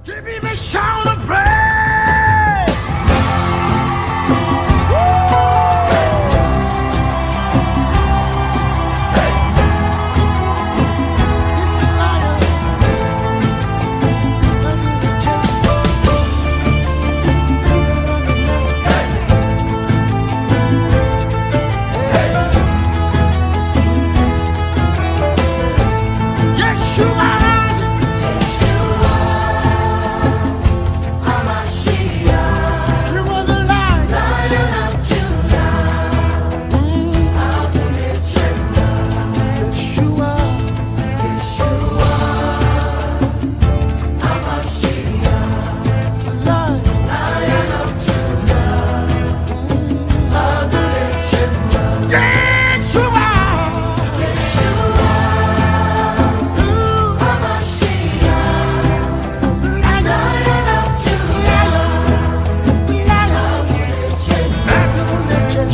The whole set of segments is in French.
Give him a shout of praise.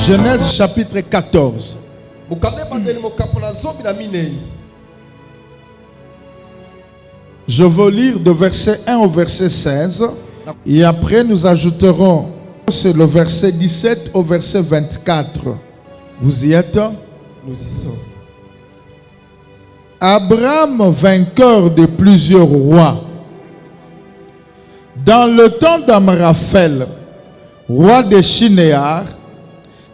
Genèse chapitre 14. Je veux lire de verset 1 au verset 16. Et après nous ajouterons c'est le verset 17 au verset 24. Vous y êtes? Nous y sommes. Abraham, vainqueur de plusieurs rois. Dans le temps d'Amraphel, roi de Shinéar,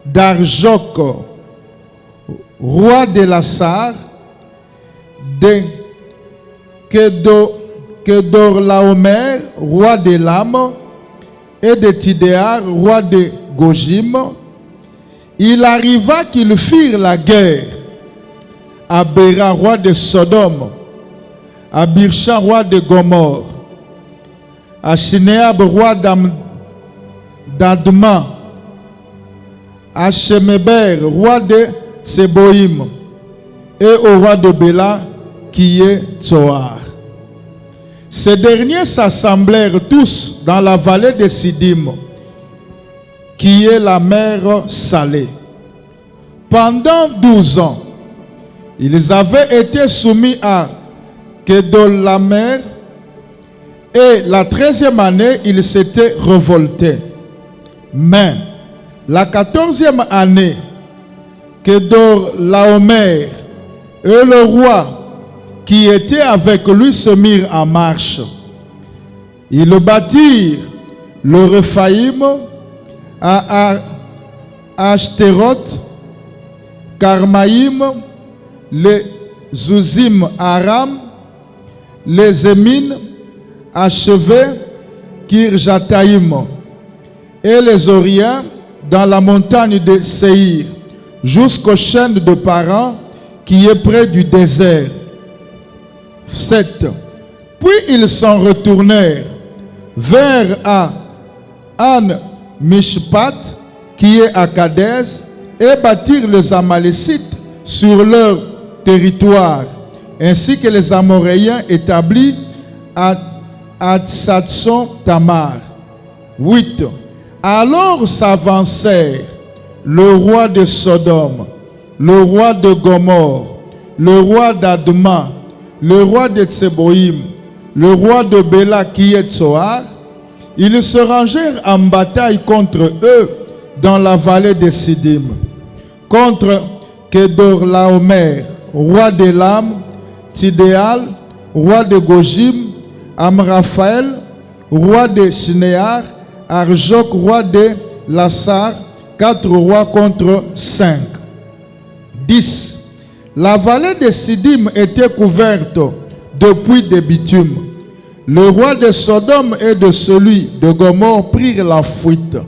d'Arjok, roi de Lassar, de Kedorlaomer, roi de Lam, et de Tidéar, roi de Gojim, il arriva qu'ils firent la guerre à Béra, roi de Sodome, à Birsha, roi de Gomorre, à Shinéab, roi d'Adma, à Shemeber, roi de Tseboïm, et au roi de Béla, qui est Tsoar. Ces derniers s'assemblèrent tous dans la vallée de Sidim, qui est la mer Salée. Pendant 12 ans, ils avaient été soumis à Kedorlaomer, et la 13e année, ils s'étaient révoltés. Mais la 14e année, Kedorlaomer et le roi qui était avec lui se mirent en marche. Ils bâtirent le Rephaïm à Ashtéroth, Karmaïm, les Zouzim à Aram, les Émines achevaient Kirjataïm et les Oriens dans la montagne de Séhir, jusqu'aux chaînes de Paran qui est près du désert. 7. Puis ils s'en retournèrent vers An-Mishpat, qui est à Kadès, et bâtirent les Amalécites sur leur territoire, ainsi que les Amoréens établis à Tsatson Tamar. 8. Alors s'avancèrent le roi de Sodome, le roi de Gomorre, le roi d'Adma, le roi de Tseboïm, le roi de Béla qui est Tsoar. Ils se rangèrent en bataille contre eux dans la vallée de Sidim, contre Kedorlaomer, roi de Lam, Tidéal, roi de Gojim, Amraphel, roi de Shinéar, Arjok, roi de Lassar, 4 rois contre 5. 10. La vallée de Sidim était couverte depuis des bitumes. Le roi de Sodome et de celui de Gomorre prirent la fuite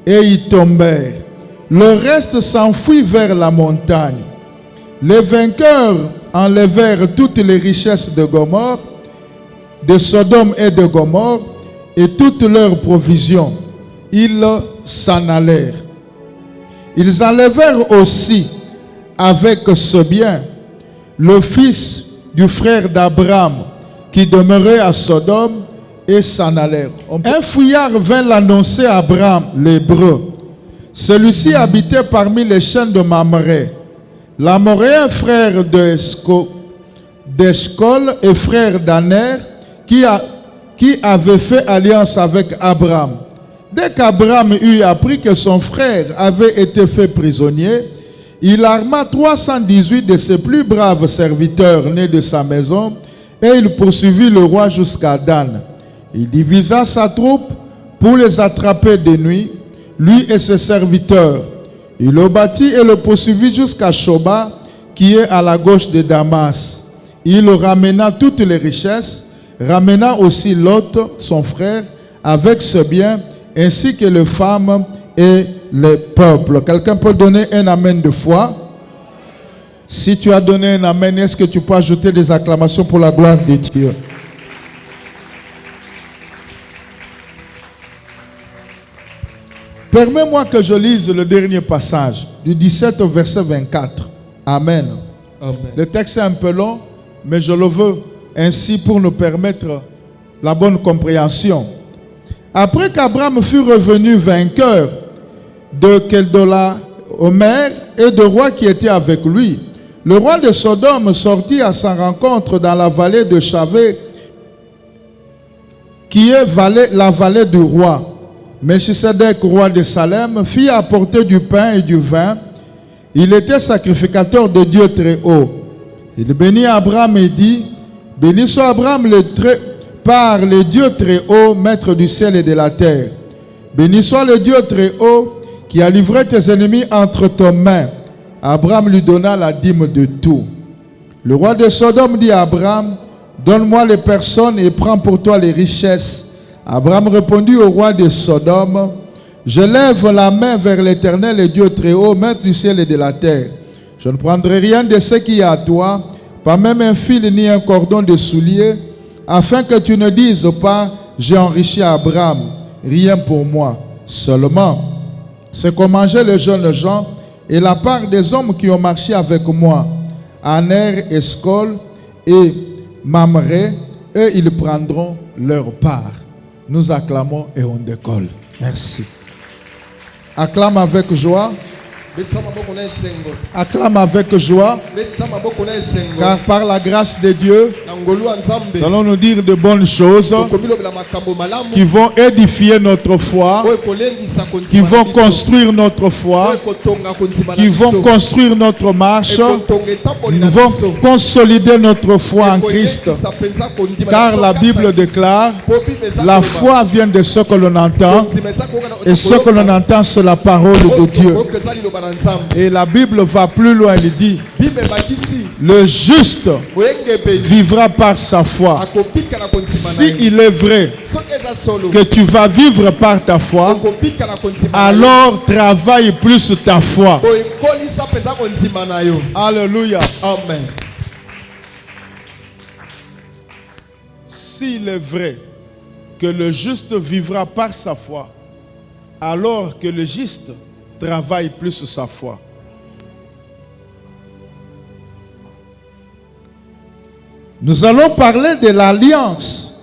et y tombèrent. Le reste s'enfuit vers la montagne. Les vainqueurs enlevèrent toutes les richesses de Gomorre, de Sodome et de Gomorre, et toutes leurs provisions. Ils s'en allèrent. Ils enlevèrent aussi avec ce bien le fils du frère d'Abraham qui demeurait à Sodome et s'en allèrent. Un fouillard vint l'annoncer à Abraham, l'Hébreu. Celui-ci habitait parmi les chaînes de Mamré. L'Amoréen, frère d'Eshcol et frère d'Aner, qui qui avait fait alliance avec Abraham. Dès qu'Abraham eut appris que son frère avait été fait prisonnier, il arma 318 de ses plus braves serviteurs nés de sa maison et il poursuivit le roi jusqu'à Dan. Il divisa sa troupe pour les attraper de nuit, lui et ses serviteurs. Il le battit et le poursuivit jusqu'à Shoba, qui est à la gauche de Damas. Il ramena toutes les richesses, ramena aussi Lot, son frère, avec ses biens, ainsi que les femmes et le peuple. Quelqu'un peut donner un amen de foi? Si tu as donné un amen, est-ce que tu peux ajouter des acclamations pour la gloire de Dieu? Permets-moi que je lise le dernier passage, du 17 au verset 24. Amen. Amen. Le texte est un peu long, mais je le veux ainsi pour nous permettre la bonne compréhension. Après qu'Abraham fut revenu vainqueur de Kedorlaomer et de rois qui étaient avec lui, le roi de Sodome sortit à sa rencontre dans la vallée de Chavé, qui est la vallée du roi. Melchisedec, roi de Salem, fit apporter du pain et du vin. Il était sacrificateur de Dieu très haut. Il bénit Abraham et dit: béni soit Abraham par le Dieu très haut, maître du ciel et de la terre. Béni soit le Dieu très haut qui a livré tes ennemis entre tes mains. Abraham lui donna la dîme de tout. Le roi de Sodome dit à Abraham: donne-moi les personnes et prends pour toi les richesses. Abraham répondit au roi de Sodome: je lève la main vers l'Éternel et Dieu très haut, maître du ciel et de la terre. Je ne prendrai rien de ce qui est à toi, pas même un fil ni un cordon de soulier, afin que tu ne dises pas: j'ai enrichi Abraham. Rien pour moi, seulement ce qu'ont mangé les jeunes gens et la part des hommes qui ont marché avec moi, Aner, Escol et Mamré, eux ils prendront leur part. Nous acclamons et on décolle. Merci. Acclame avec joie. Acclame avec joie, car par la grâce de Dieu, nous allons nous dire de bonnes choses qui vont édifier notre foi, qui vont construire notre foi, qui vont construire notre marche, nous vont consolider notre foi en Christ. Car la Bible déclare: la foi vient de ce que l'on entend, et ce que l'on entend, c'est la parole de Dieu. Et la Bible va plus loin, elle dit: le juste vivra par sa foi. Si il est vrai que tu vas vivre par ta foi, alors travaille plus ta foi. Alléluia. Amen. S'il est vrai que le juste vivra par sa foi, alors que le juste travaille plus sa foi. Nous allons parler de l'alliance.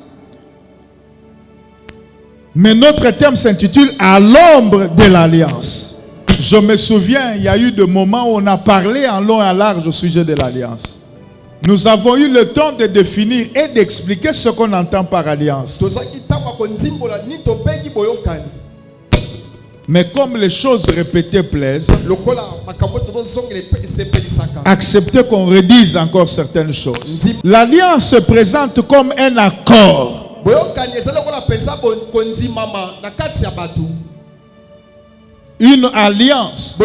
Mais notre thème s'intitule « À l'ombre de l'alliance ». Je me souviens, il y a eu des moments où on a parlé en long et en large au sujet de l'alliance. Nous avons eu le temps de définir et d'expliquer ce qu'on entend par alliance. Mais comme les choses répétées plaisent, acceptez qu'on redise encore certaines choses. L'alliance se présente comme un accord. Une alliance.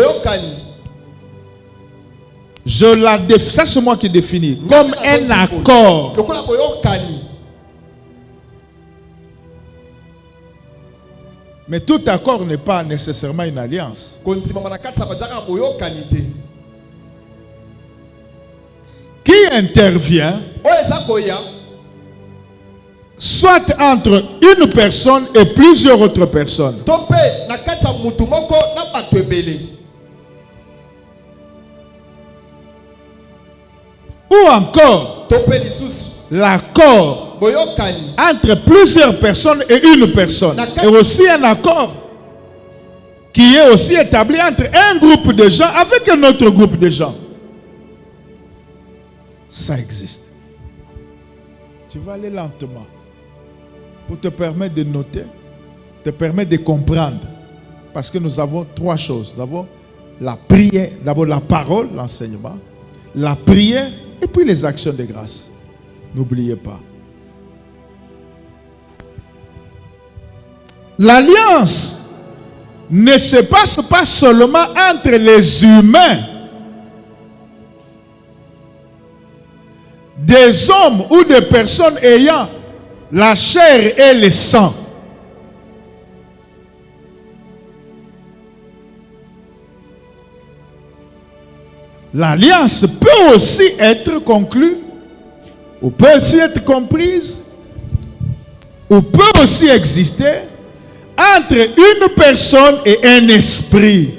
Ça c'est moi qui définis. Comme un accord. Mais tout accord n'est pas nécessairement une alliance. Qui intervient soit entre une personne et plusieurs autres personnes. Ou encore l'accord entre plusieurs personnes et une personne. Et aussi un accord qui est aussi établi entre un groupe de gens avec un autre groupe de gens. Ça existe. Tu vas aller lentement. pour te permettre de noter, te permettre de comprendre. Parce que nous avons trois choses. D'abord, la prière, d'abord la parole, l'enseignement, la prière et puis les actions de grâce. N'oubliez pas. L'alliance ne se passe pas seulement entre les humains, des hommes ou des personnes ayant la chair et le sang. L'alliance peut aussi être conclue, ou peut aussi être comprise, ou peut aussi exister entre une personne et un esprit.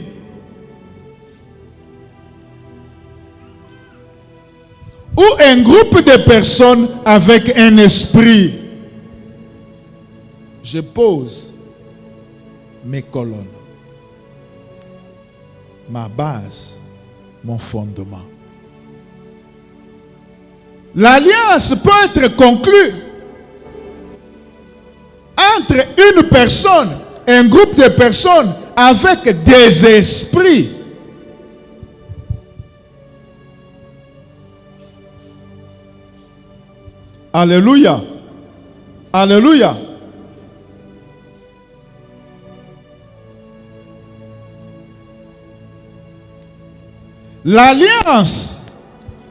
Ou un groupe de personnes avec un esprit. Je pose mes colonnes, ma base, mon fondement. L'alliance peut être conclue entre une personne, un groupe de personnes avec des esprits. Alléluia. Alléluia. L'alliance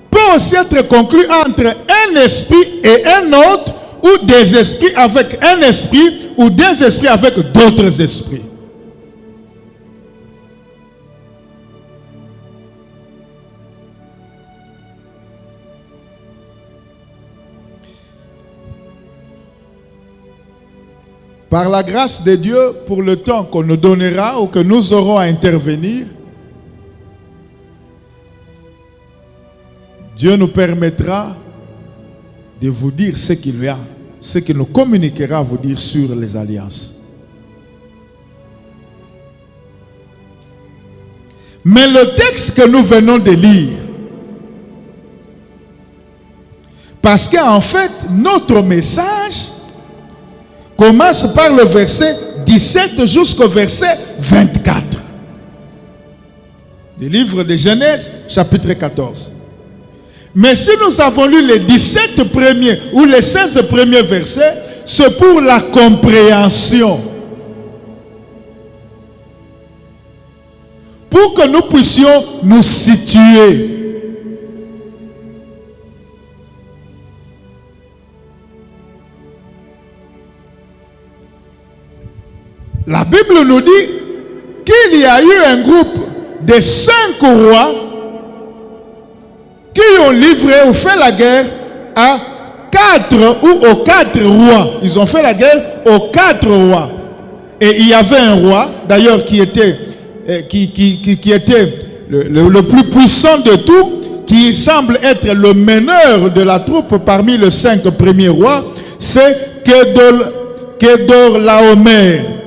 peut aussi être conclue entre un esprit et un autre, ou des esprits avec un esprit, ou des esprits avec d'autres esprits. Par la grâce de Dieu, pour le temps qu'on nous donnera ou que nous aurons à intervenir, Dieu nous permettra de vous dire ce qu'il y a, ce qu'il nous communiquera à vous dire sur les alliances. Mais le texte que nous venons de lire, parce qu'en fait, notre message commence par le verset 17 jusqu'au verset 24 du livre de Genèse, chapitre 14. Mais si nous avons lu les 17 premiers ou les 16 premiers versets, c'est pour la compréhension. Pour que nous puissions nous situer. La Bible nous dit qu'il y a eu un groupe de 5 rois qui ont livré ou fait la guerre à 4 ou aux 4 rois. Ils ont fait la guerre aux 4 rois. Et il y avait un roi, d'ailleurs, qui était le plus puissant de tout, qui semble être le meneur de la troupe parmi les 5 premiers rois, c'est Kedorlaomer.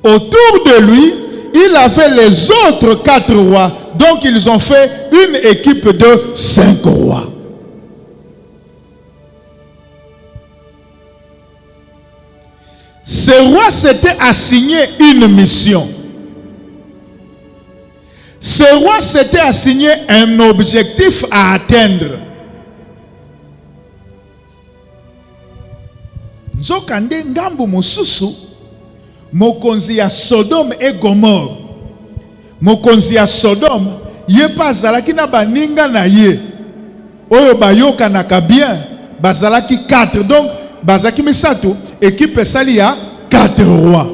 Autour de lui, il avait les autres 4 rois. Donc ils ont fait une équipe de 5 rois. Ces rois s'étaient assignés une mission. Ces rois s'étaient assignés un objectif à atteindre. Nzokande ngambu mususu mokonzi ya Sodome et Gomorre. Mokonzi ya Sodome ye bazalaki na baninga na ye oyo bayoka na kabien bazalaki 4. Donc bazalaki misato équipe sali ya 4 rois.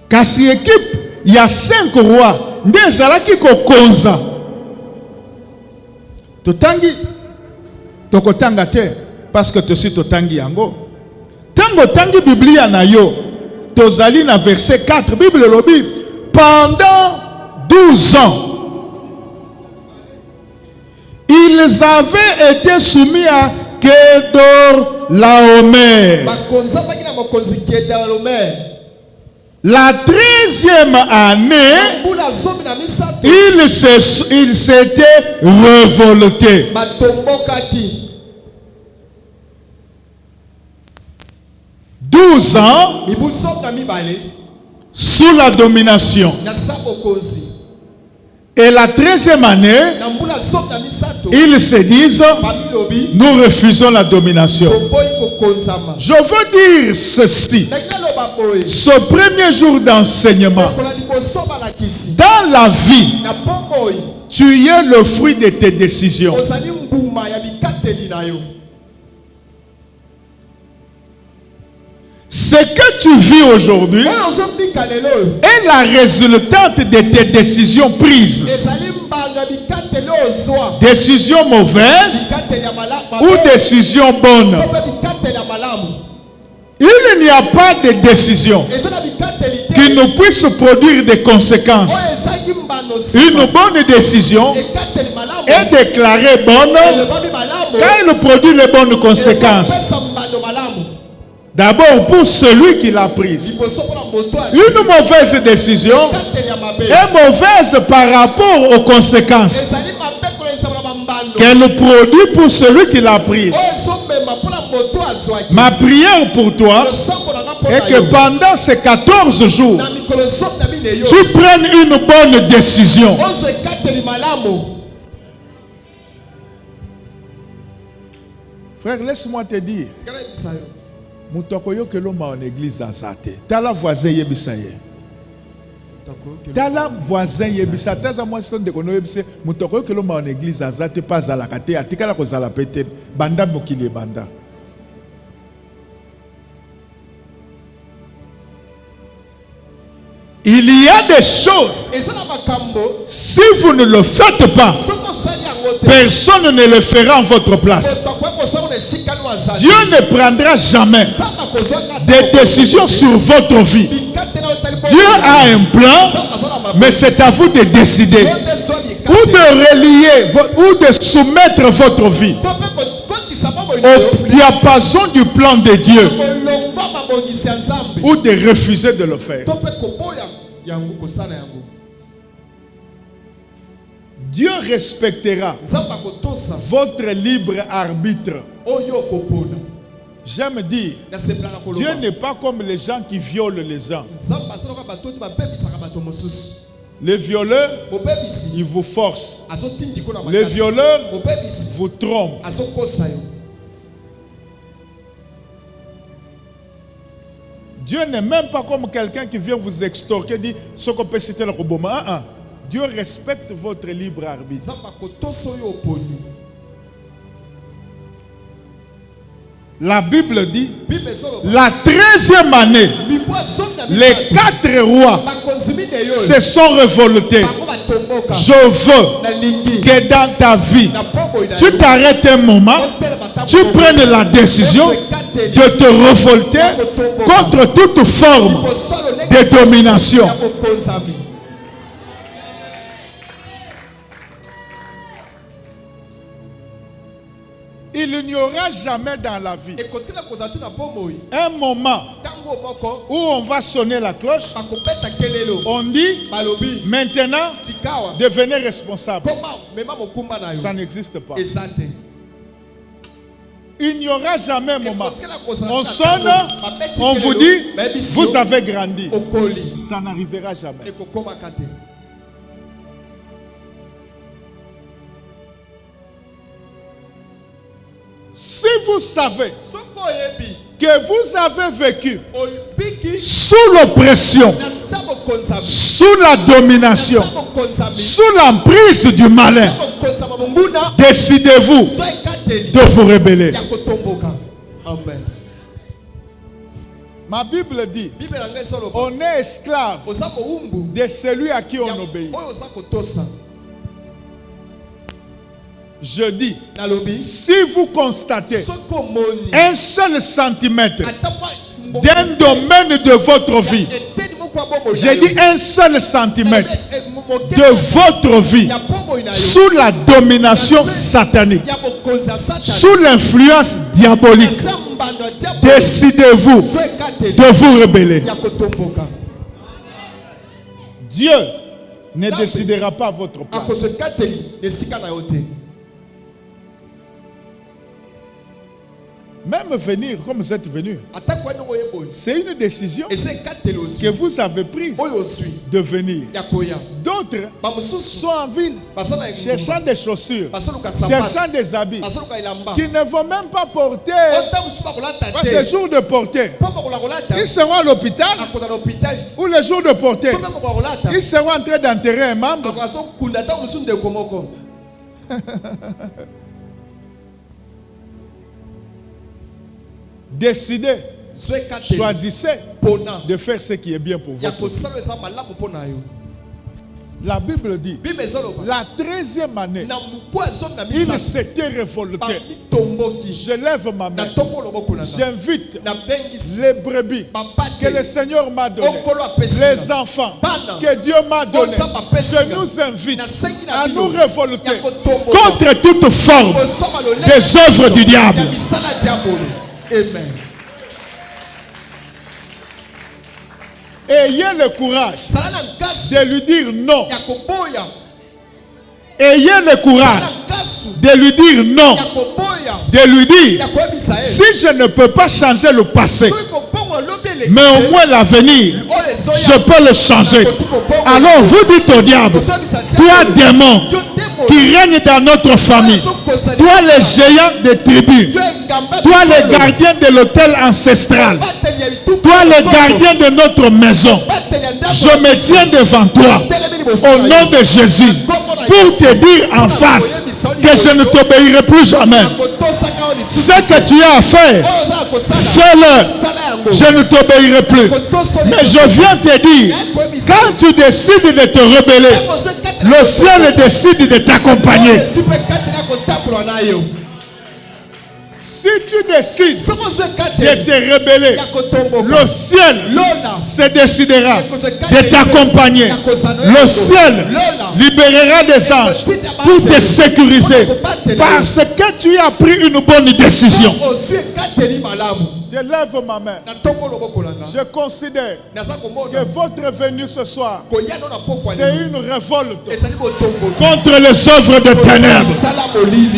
Kasi équipe ya 5 rois nde ezalaki kokonza. Totangi tokotanga te parce que tosi totangi yango. Tango tangi Biblia na yo tozali na verset 4. Bible lobi pendant 12 ans ils avaient été soumis à Kedorlaomer. La 13e année il s'était révolté. 12 ans sous la domination. Et la 13e année, ils se disent, nous refusons la domination. Je veux dire ceci. Ce premier jour d'enseignement, dans la vie, tu es le fruit de tes décisions. Ce que tu vis aujourd'hui est la résultante de tes décisions prises. Décisions mauvaises ou décisions bonnes. Il n'y a pas de décision qui ne puisse produire des conséquences. Une bonne décision est déclarée bonne quand elle produit les bonnes conséquences. D'abord pour celui qui l'a prise. Une mauvaise décision est mauvaise par rapport aux conséquences qu'elle produit pour celui qui l'a prise. Ma prière pour toi est que pendant ces 14 jours, tu prennes une bonne décision. Frère, laisse-moi te dire. Mutokoyo que l'homme en église à Zate. Tala voisin yebisaye. Tala voisin yebisate. Taza moi c'est de kono yebise. Mutokoyo que l'homme en église à Zate pas à la kate. Atikala ko zala pete. Banda mokili banda. Il y a des choses. Si vous ne le faites pas, personne ne le fera en votre place. Dieu ne prendra jamais des décisions sur votre vie. Dieu a un plan, mais c'est à vous de décider ou de relier ou de soumettre votre vie au diapason du plan de Dieu ou de refuser de le faire. Dieu respectera votre libre arbitre. J'aime dire, Dieu n'est pas comme les gens qui violent les gens. Les violeurs, ils vous forcent. Les violeurs vous trompent. Dieu n'est même pas comme quelqu'un qui vient vous extorquer et dit ce qu'on peut citer le robot. Dieu respecte votre libre arbitre. La Bible dit, la 13e année, les 4 rois se sont révoltés. Je veux que dans ta vie, tu t'arrêtes un moment, tu prennes la décision de te révolter contre toute forme de domination. Il n'y aura jamais dans la vie un moment où on va sonner la cloche, on dit maintenant devenez responsable. Ça n'existe pas. Il n'y aura jamais un moment. On sonne, on vous dit vous avez grandi. Ça n'arrivera jamais. Si vous savez que vous avez vécu sous l'oppression, sous la domination, sous l'emprise du malin, décidez-vous de vous rebeller. Ma Bible dit, on est esclave de celui à qui on obéit. Je dis, si vous constatez un seul centimètre d'un domaine de votre vie, j'ai dit un seul centimètre de votre vie sous la domination satanique, sous l'influence diabolique, décidez-vous de vous rebeller. Dieu ne décidera pas à votre place. Même venir comme vous êtes venu, c'est une décision que vous avez prise de venir. D'autres sont en ville, cherchant des chaussures, cherchant des habits, qui ne vont même pas porter. Les jours de porter, ils seront à l'hôpital, ou les jours de porter, ils seront en train d'enterrer un membre. Décidez, choisissez de faire ce qui est bien pour vous. La Bible dit, la 13e année, il s'était révolté. Je lève ma main. J'invite les brebis que le Seigneur m'a donné, les enfants que Dieu m'a donné. Je nous invite à nous révolter contre toute forme des œuvres du diable. Amen. Ayez le courage de lui dire non. Ayez le courage de lui dire non. De lui dire, si je ne peux pas changer le passé, mais au moins l'avenir, je peux le changer. Alors vous dites au diable, toi démon qui règne dans notre famille, toi les géants des tribus, toi les gardiens de l'autel ancestral, toi les gardiens de notre maison, je me tiens devant toi au nom de Jésus pour te dire en face que je ne t'obéirai plus jamais. Ce que tu as à faire, fais-le. Je ne t'obéirai plus. Mais je viens te dire, quand tu décides de te rebeller, le ciel décide de t'accompagner. Si tu décides de te rebeller, le ciel se décidera de t'accompagner. Le ciel libérera des anges pour te sécuriser parce que tu as pris une bonne décision. Je lève ma main. Je considère que votre venue ce soir, c'est une révolte contre les œuvres des ténèbres.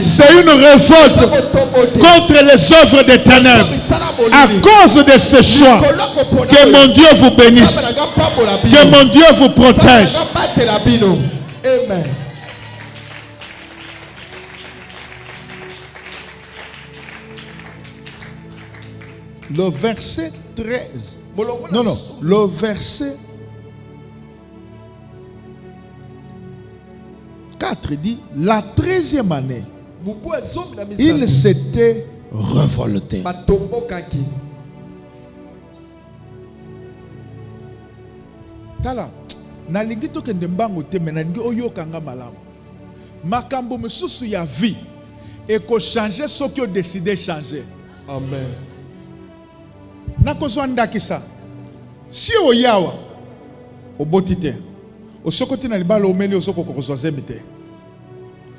C'est une révolte contre les œuvres des ténèbres. À cause de ce choix, que mon Dieu vous bénisse. Que mon Dieu vous protège. Amen. Le verset 13. Non, le verset 4 dit, la 13e année, il s'était révolté. Tala, nalingi to kende mbango te menalingi oyokanga malamu. Makambo mususu ya vie et ko changer ce que décidé changer. Amen. Nakozwanda kisa. Si oyawa obotite, osokoti na libala omeli osoko kokozwazemite.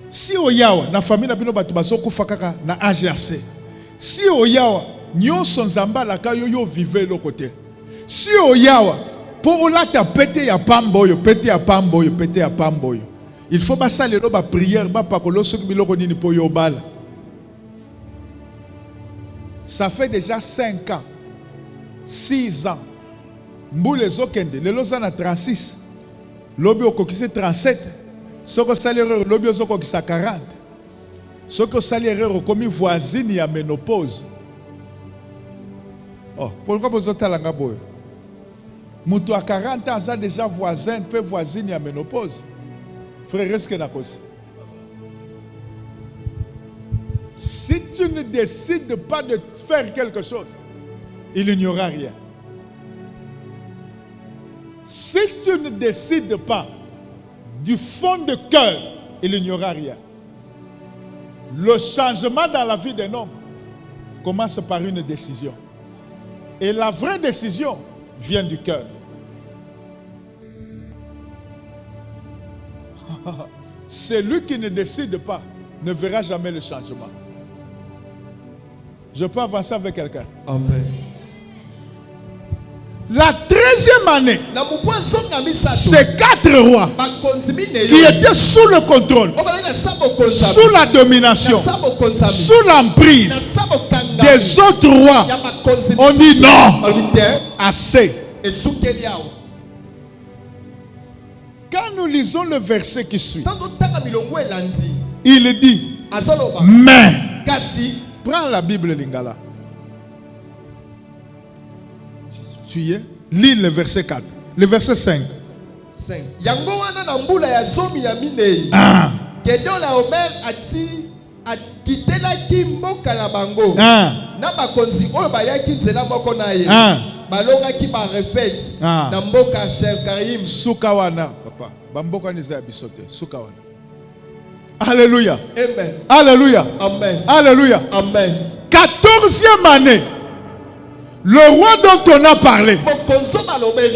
Si oyawa na famille na bino batu bazokufa kaka na AGAC. Si oyawa nyonso nzamba la kayo yo vive lo côté. Si oyawa pour olata pété ya pamboyo, pété ya pamboyo, pété ya pamboyo. Il faut basa lelo ba prière ba pakolo soki biloko nini po yo bala. Ça fait déjà 5 ans. 6 ans. Mboule zokende, lelo zana 36. Lobi okokise 37. Soko salaire lobi okokisa 40. Soko salaire komi voisine ya ménopause. Oh, pourquoi vous êtes là boyo? Moutou à 40 ans a déjà voisin, peu voisine ya ménopause. Frère, est-ce que nakos? Si tu ne décides pas de faire quelque chose, il n'y aura rien. Si tu ne décides pas du fond de cœur, il n'y aura rien. Le changement dans la vie d'un homme commence par une décision. Et la vraie décision vient du cœur. Celui qui ne décide pas ne verra jamais le changement. Je peux avancer avec quelqu'un. Amen. La 13e année, na mubwa zonga misato ces 4 rois bakonzi mineyo qui étaient sous le contrôle, obali na sabo konza sous la domination, na sabo konza sous l'emprise na sabo kanga des autres rois, ya bakonzi on dit non, olite assez. esukeli awo Quand nous lisons le verset qui suit, tango tanga milongo elandi il dit, azoloba mais, kasi prends la Bible Lingala. Tu y es? Lis le verset 4, le verset 5. yango wana na mbula ya zomi ya minei Gedeon la Omer akitelaki mboka na bango na bakonzi oyo bayaki nzela moko na ye balongaki ba refet na mboka Shekarim Sukawana papa bamboka niza bisote Sukawana. Alléluia. Amen. Alléluia. Amen. Alléluia. Amen. 14e année, le roi dont on a parlé,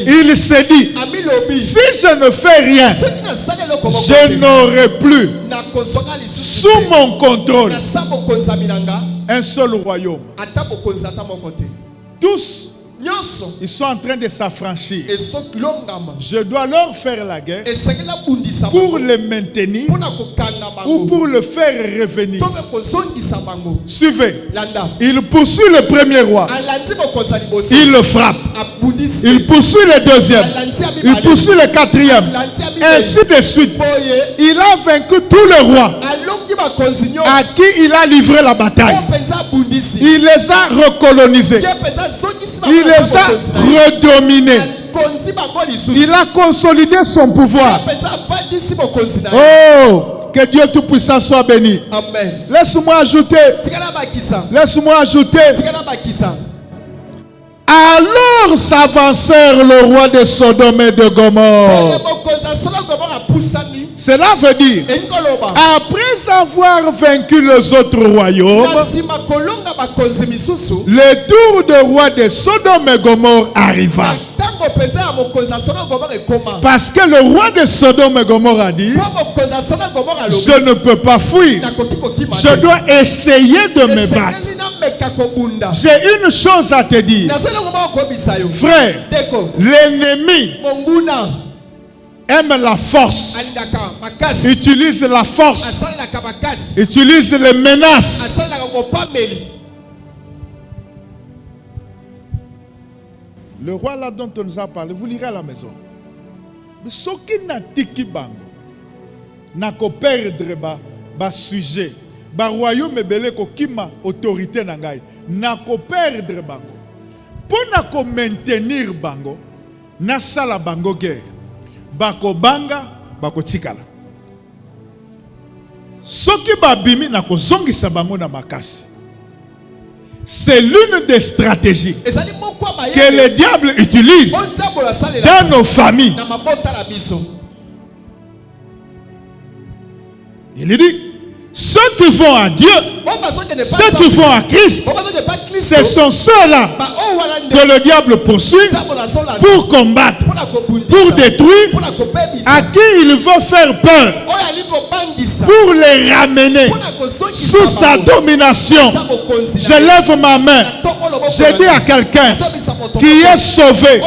il s'est dit, si je ne fais rien, je n'aurai plus sous mon contrôle un seul royaume. Tous, ils sont en train de s'affranchir. Je dois leur faire la guerre pour les maintenir ou pour le faire revenir. Suivez. Il poursuit le premier roi. Il le frappe. Il poursuit le deuxième. Il poursuit le quatrième. Ainsi de suite. Il a vaincu tous les rois à qui il a livré la bataille. Il les a recolonisés. Il les a redominés. Il a consolidé son pouvoir. Oh, que Dieu Tout-Puissant soit béni. Amen. Laisse-moi ajouter. Laisse-moi ajouter. Alors s'avancèrent le roi de Sodome et de Gomorrhe. Cela veut dire, après avoir vaincu les autres royaumes, le tour de roi de Sodome et Gomorrhe arriva. Parce que le roi de Sodome et Gomorrhe a dit, je ne peux pas fuir. Je dois essayer de me battre. J'ai une chose à te dire. Frère, l'ennemi aime la force. Utilise la force. Utilise les menaces. Le roi là dont on nous a parlé, vous lirez à la maison. Mais ce qui n'a tiki bango, n'a qu'au perdre ba sujet, ba royaume ebele ko kima autorité nangai, n'a qu'au perdre bango. Pour n'a qu'au maintenir bango, n'a sala bango guerre, bako banga, bako tikala. Ce qui ba bimi n'a qu'au zongi sa bango na makasi. C'est l'une des stratégies que le diable utilise dans nos familles. Il dit, ceux qui vont à Dieu, ceux qui vont à Christ, ce sont ceux-là que le diable poursuit pour combattre, pour détruire, à qui il veut faire peur, pour les ramener sous sa domination. Je lève ma main. Je dis à quelqu'un qui est sauvé,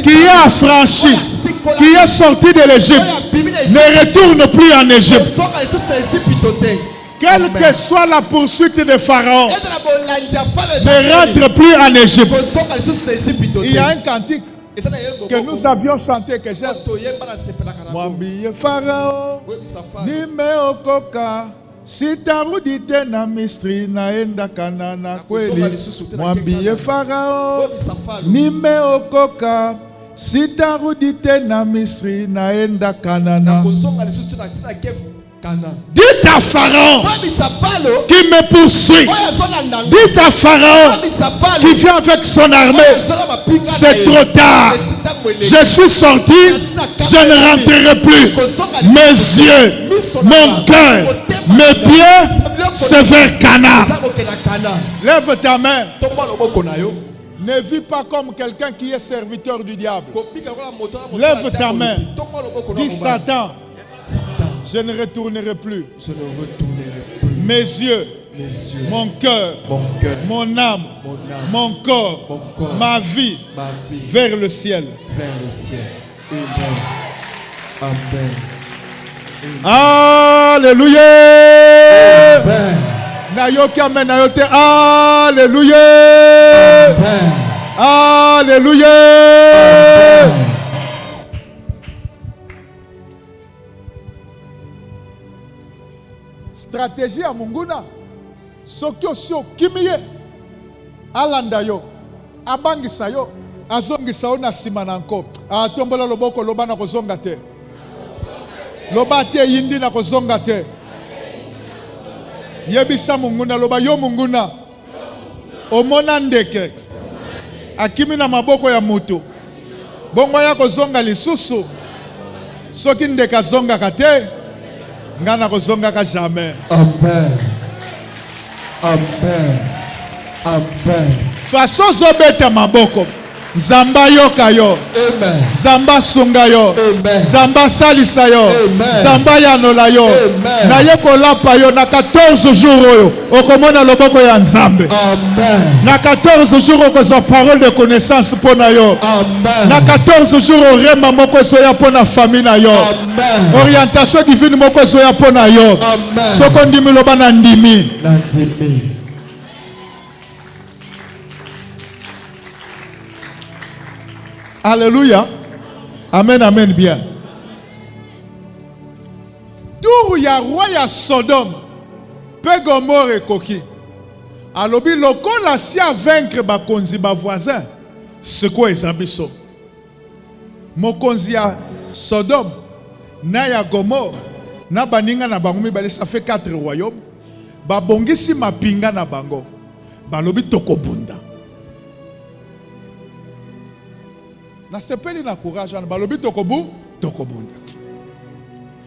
qui est affranchi, qui est sorti de l'Égypte, ne retourne plus en Égypte. Quelle que soit la poursuite de Pharaon, ne rentre plus en Égypte. Il y a un cantique que nous avions chanté que j'aime. Mwambiye Pharaon, nime okoka, sitarudite na Misri naenda Kanana kweli. Mwambiye Pharaon, nime okoka, sitarudite na Misri naenda Kanana. Dites à Pharaon qui me poursuit. Dites à Pharaon qui vient avec son armée. C'est trop tard. Je suis sorti. Je ne rentrerai plus. Mes yeux, mon cœur, mes pieds, c'est vers Cana. Lève ta main. Ne vis pas comme quelqu'un qui est serviteur du diable. Lève ta main. Dis Satan. Je ne retournerai plus. Je ne retournerai plus. Mes yeux, mes yeux, mon cœur, mon âme, mon corps, ma vie vers le ciel. Amen. Amen. Alléluia. Amen. Nayoki amen nayote. Alléluia. Amen. Alléluia. Amen. Stratégie à Munguna. Soki osi okimi ye alanda yo abangisa yo azongisa yo na sima na nko atombola loboko loba na kozonga te loba te yindi na kozonga te yebisa Munguna loba yo Munguna omona ndeke akimi na maboko ya mutu bongo ya kozonga lisusu soki ndeke azongaka te ngana kozongaka jamais. Amen. Amen. Amen. Façon zobeta maboko. Zamba yoka yo. Amen. Zamba sunga yo. Amen. Zamba salisa yo. Amen. Zamba yanola yo. Amen. Na yeko lapa yo na 14 jours oyo. Okomona loboko ya nzambe. Amen. Na 14 jours okozwa parole de connaissance pona yo. Amen. Na 14 jours orema moko soya pona famille na yo. Amen. Orientation divine moko soya pona yo. Amen. Soko ndimi loba na ndimi. Na ndimi. Alléluia. Amen, amen, bien. Tour ya roi ya Sodome. Pe Gomorre et Koki. Alobi lokola si a vaincre ba konzi ba voisin. C'est quoi ezabiso? Mokonzi ya Sodome. Na ya Gomorre. Na baninga na bango mibale, ça fait 4 royaumes. Ba bongisi mapinga na bango. Balobi tokobunda. Na sepeli na courage na balobi tokobunda.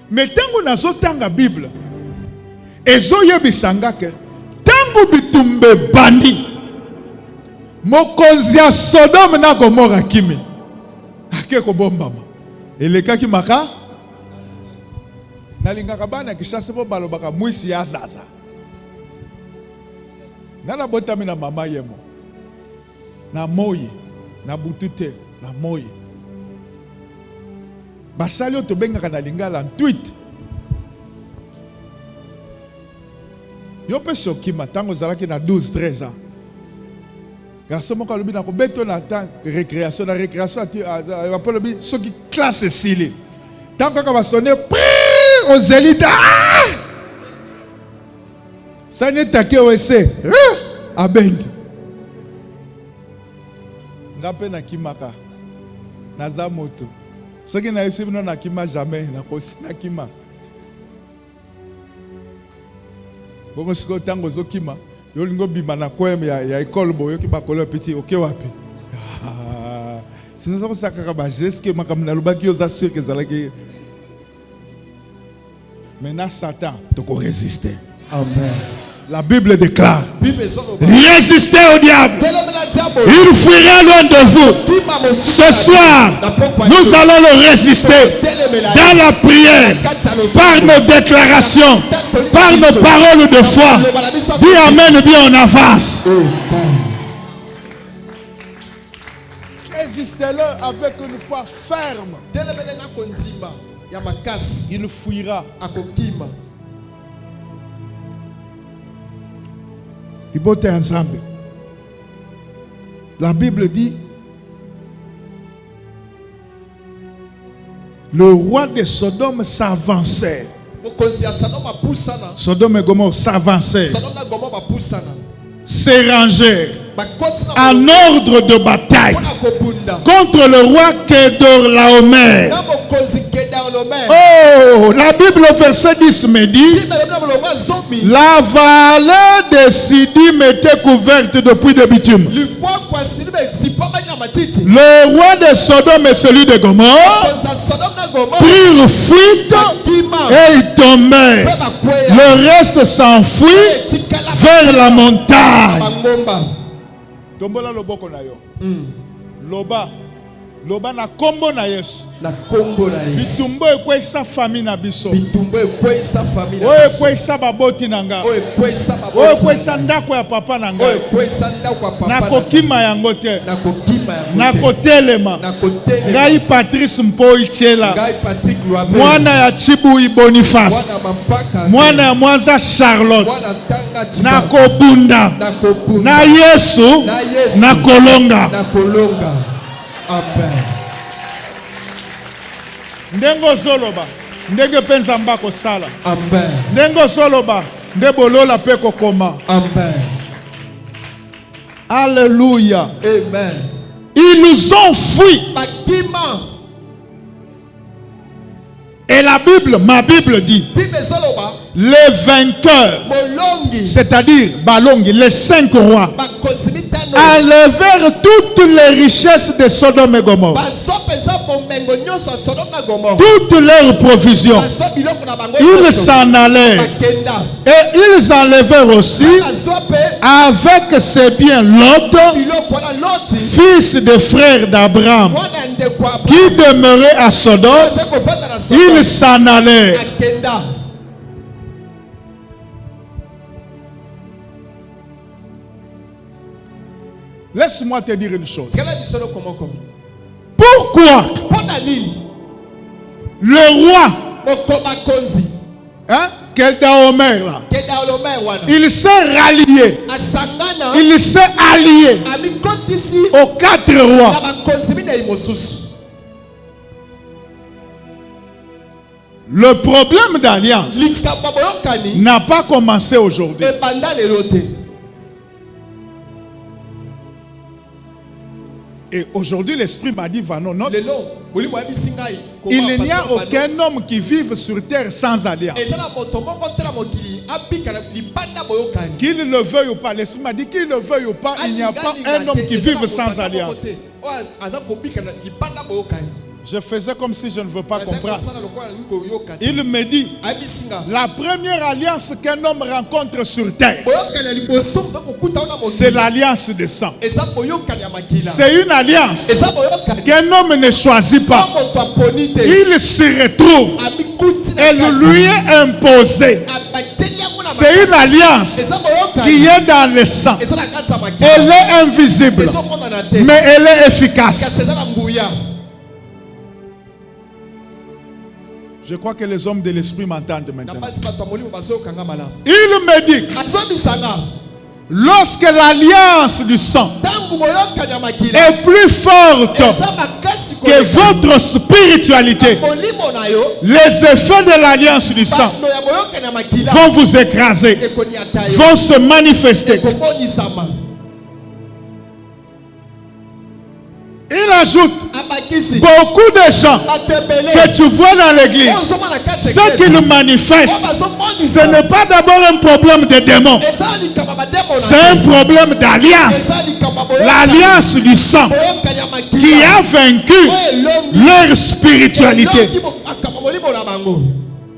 Mais tango nazo tanga Bible ezo yebisanga ke tango bitumbe bandi mokonzi ya Sodome na Gomorra kimi ake kobombama elekaki maka nalingaka bana kishase po balobaka mwisi ya zaza ngana botami na mama yemo na moyi na butute na moyi basali oto bengaka na lingala tweet yo pe sokima tango zalaki na 12-13 ans garçon moko alobi na kobeto na temps récréation ati apolobi soki classe esili tango kaka basone ozelita sani take wese abengi nga pe nakimaka naza moto soki na yesu bino nakima jamais nakosi nakima bongo siko tango zokima yo lingo bima na kweme ya école boyo ki bakolo petit oke wapi sinaza ko sakaka ba geske makamna lobaki yo za sûr que zalaki maintenant Satan te ko résister. Amen. La Bible déclare, résistez au diable, il fuira loin de vous. Ce soir, nous allons le résister dans la prière, par nos déclarations, par nos paroles de foi. Dis Amen, bien on avance. Résistez-le avec une foi ferme. Il fuira. ensemble. La Bible dit le roi de Sodome s'avançait. Sodome et Gomorrhe s'avançaient, s'érangèrent en ordre de bataille contre le roi Kedorlaomer. Oh, la Bible au verset 10 me dit la vallée de Sidim était couverte de puits de bitume. Le roi de Sodome et celui de Gomorre prirent fuite et ils tombèrent. Le reste s'enfuit vers la montagne. Tombola loboko na yo. Loba Loba na kombo na Yesu. Na kombo na Yesu. Bitumbo ekwesa famille na biso. Bitumbo ekwesa famille na biso. biso. Ekwesa baboti na nga. Ekwesa baboti. Ekwesa ndako ya papa na nga. Ekwesa ndako ya papa na nga. Na kokima yango te. Na kokima yango te. Na kotelema. Na kotelema. Ngai Patrice Mpoi Chela. Ngai Patrick Luabe. Mwana ya Chibui Boniface. Mwana Mampaka. Mwana ya Mwanza Charlotte. Mwana Tanga Chibanga. Na kobunda. Na kobunda. Na Yesu. Na Yesu. Na kolonga. Na kolonga. Amen. Ndengo zoloba ndenge penza mbako sala. Amen. Ndengo zoloba nde bolola pe kokoma. Amen. Alléluia. Amen. Ils nous ont fui. Bakima. Et la Bible, ma Bible dit, les vainqueurs, c'est-à-dire Balongi, les 5 rois, enlevèrent toutes les richesses de Sodome et Gomorrhe, toutes leurs provisions. Ils s'en allèrent et ils enlevèrent aussi avec ses biens Lot, fils de frère d'Abraham, qui demeurait à Sodome. Ils s'en allèrent. Laisse-moi te dire une chose. Pourquoi le roi, hein, Kedaomer là, il s'est rallié, il s'est allié aux 4 rois. Le problème d'alliance n'a pas commencé aujourd'hui. Et aujourd'hui, l'Esprit m'a dit, va non, non. Il n'y a aucun homme qui vive sur terre sans alliance. Qu'il le veuille ou pas, l'Esprit m'a dit qu'il le veuille ou pas, il n'y a pas un homme qui vive sans alliance. Je faisais comme si je ne veux pas comprendre. Il me dit, la première alliance qu'un homme rencontre sur terre, c'est l'alliance de sang. C'est une alliance qu'un homme ne choisit pas. Il se retrouve et lui est imposé. C'est une alliance qui est dans le sang. Elle est invisible, mais elle est efficace. Je crois que les hommes de l'esprit m'entendent maintenant. Il me dit, lorsque l'alliance du sang est plus forte que votre spiritualité, les effets de l'alliance du sang vont vous écraser, vont se manifester. Il ajoute, beaucoup de gens que tu vois dans l'église, ce qu'ils manifestent, ce n'est pas d'abord un problème de démons, c'est un problème d'alliance. L'alliance du sang qui a vaincu leur spiritualité.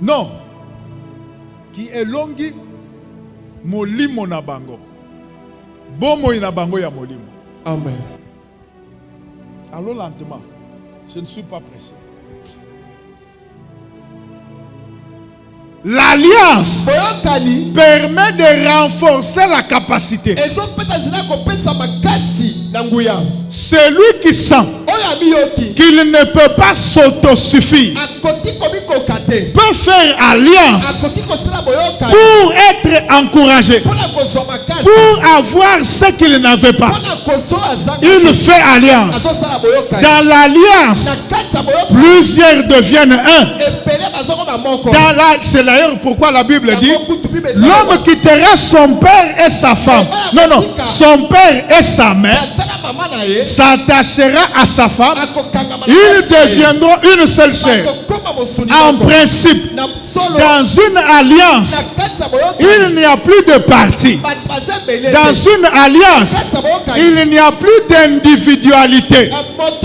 Non. Qui est longi molimo na bango. Bomo ina bango ya molimo. Amen. Allons lentement. Je ne suis pas pressé. L'alliance permet de renforcer la capacité. Celui qui sent qu'il ne peut pas s'autosuffire peut faire alliance pour être encouragé, pour avoir ce qu'il n'avait pas. Il fait alliance. Dans l'alliance, plusieurs deviennent un. C'est d'ailleurs pourquoi la Bible dit l'homme quittera son père et sa femme. Non, son père et sa mère s'attachera à sa femme. Ils deviendront une seule chair. En principe, dans une alliance, il n'y a plus de parti. Dans une alliance, il n'y a plus d'individualité.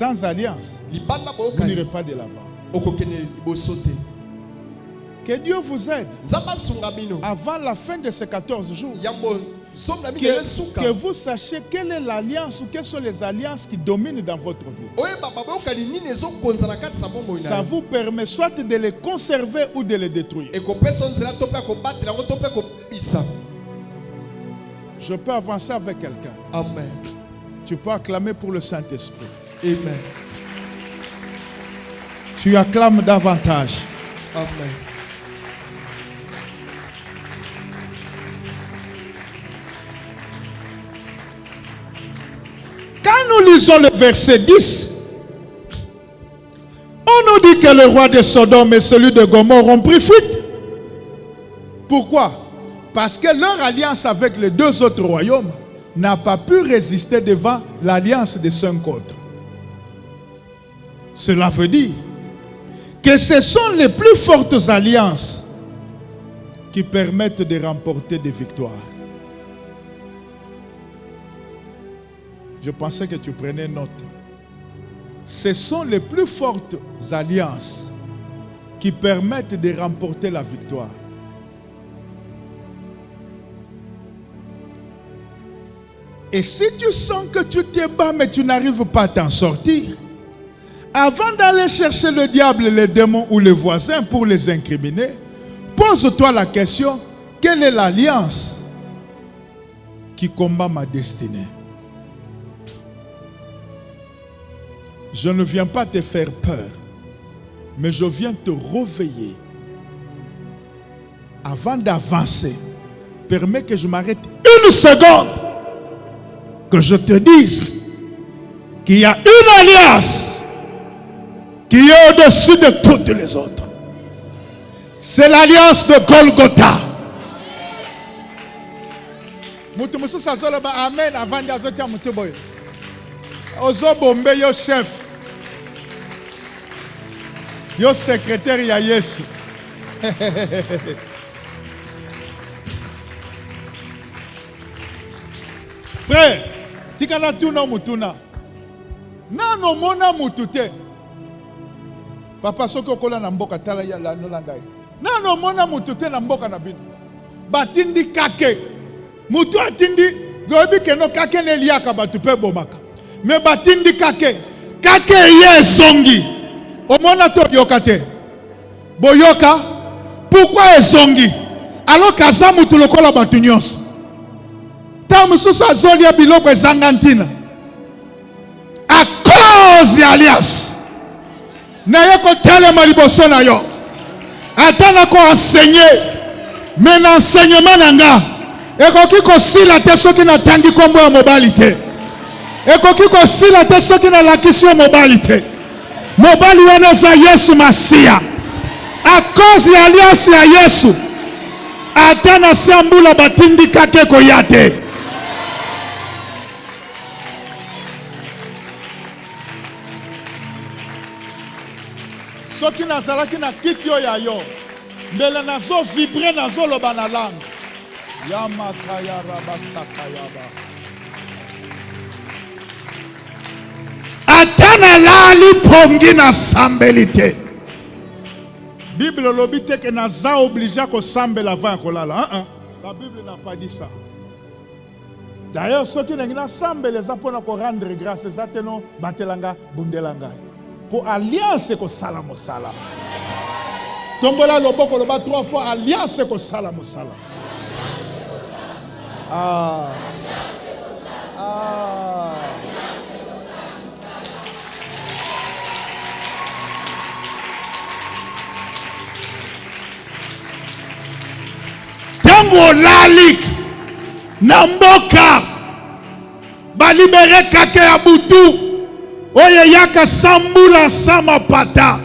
Sans alliance, vous n'irez pas de là-bas. Que Dieu vous aide avant la fin de ces 14 jours. Que vous sachiez quelle est l'alliance ou quelles sont les alliances qui dominent dans votre vie. Ça vous permet soit de les conserver ou de les détruire. Je peux avancer avec quelqu'un. Amen. Tu peux acclamer pour le Saint-Esprit. Amen. Tu acclames davantage. Amen. Quand nous lisons le verset 10, on nous dit que le roi de Sodome et celui de Gomorrhe ont pris fuite. Pourquoi? Parce que leur alliance avec les deux autres royaumes n'a pas pu résister devant l'alliance des 5 autres. Cela veut dire que ce sont les plus fortes alliances qui permettent de remporter des victoires. Je pensais que tu prenais note. Ce sont les plus fortes alliances qui permettent de remporter la victoire. Et si tu sens que tu te bats mais tu n'arrives pas à t'en sortir, avant d'aller chercher le diable, les démons ou les voisins pour les incriminer, pose-toi la question, quelle est l'alliance qui combat ma destinée? Je ne viens pas te faire peur, mais je viens te réveiller. Avant d'avancer, permets que je m'arrête une seconde, que je te dise qu'il y a une alliance qui est au-dessus de toutes les autres. C'est l'alliance de Golgotha. Amen. Avant de Ozo bombe yo chef. Yo secrétaire ya Yesu. Frère, tikana tuna mutuna. Nano mona mutute. Papa soko kola na mboka tala ya la nolangai. Nano mona mutute na mboka na bino. Batindi kake. Mutu atindi gobi keno kake ne liaka batupe bomaka. Mais batindi kake ye songi omona to yokate boyoka pourquoi esongi alors kaza mutu lokola batu nyonso ta mususu azolia biloko ezanga ntina à cause de alliance na ye kotelema liboso na yo ata na ko enseigner mais na enseignement na nga ekoki kosila te soki natangi kombo ya mobali te. Ekoki kosila te soki na lakisi yo mobali te. Mobali wana za Yesu Masia. A cause ya alliance ya Yesu. Ata na sambula batindi kake koyate. Soki nazalaki na kiti yo ya yo. Mbele nazo vibre nazo loba na langue. Yamakaya rabasakayaba. Atana lali pongi na sambelite. Bible lobite que naza obligé ko sambela avant kolala. La Bible n'a pas dit ça. D'ailleurs ceux qui n'ont sambela za pona ko rendre grâce za teno batelanga bundelanga. Pour alliance ko sala mosala. Tombola loboko loba 3 fois alliance ko sala mosala. Tango lalik namboka balibere kake ya butu oye yaka sambula sama pata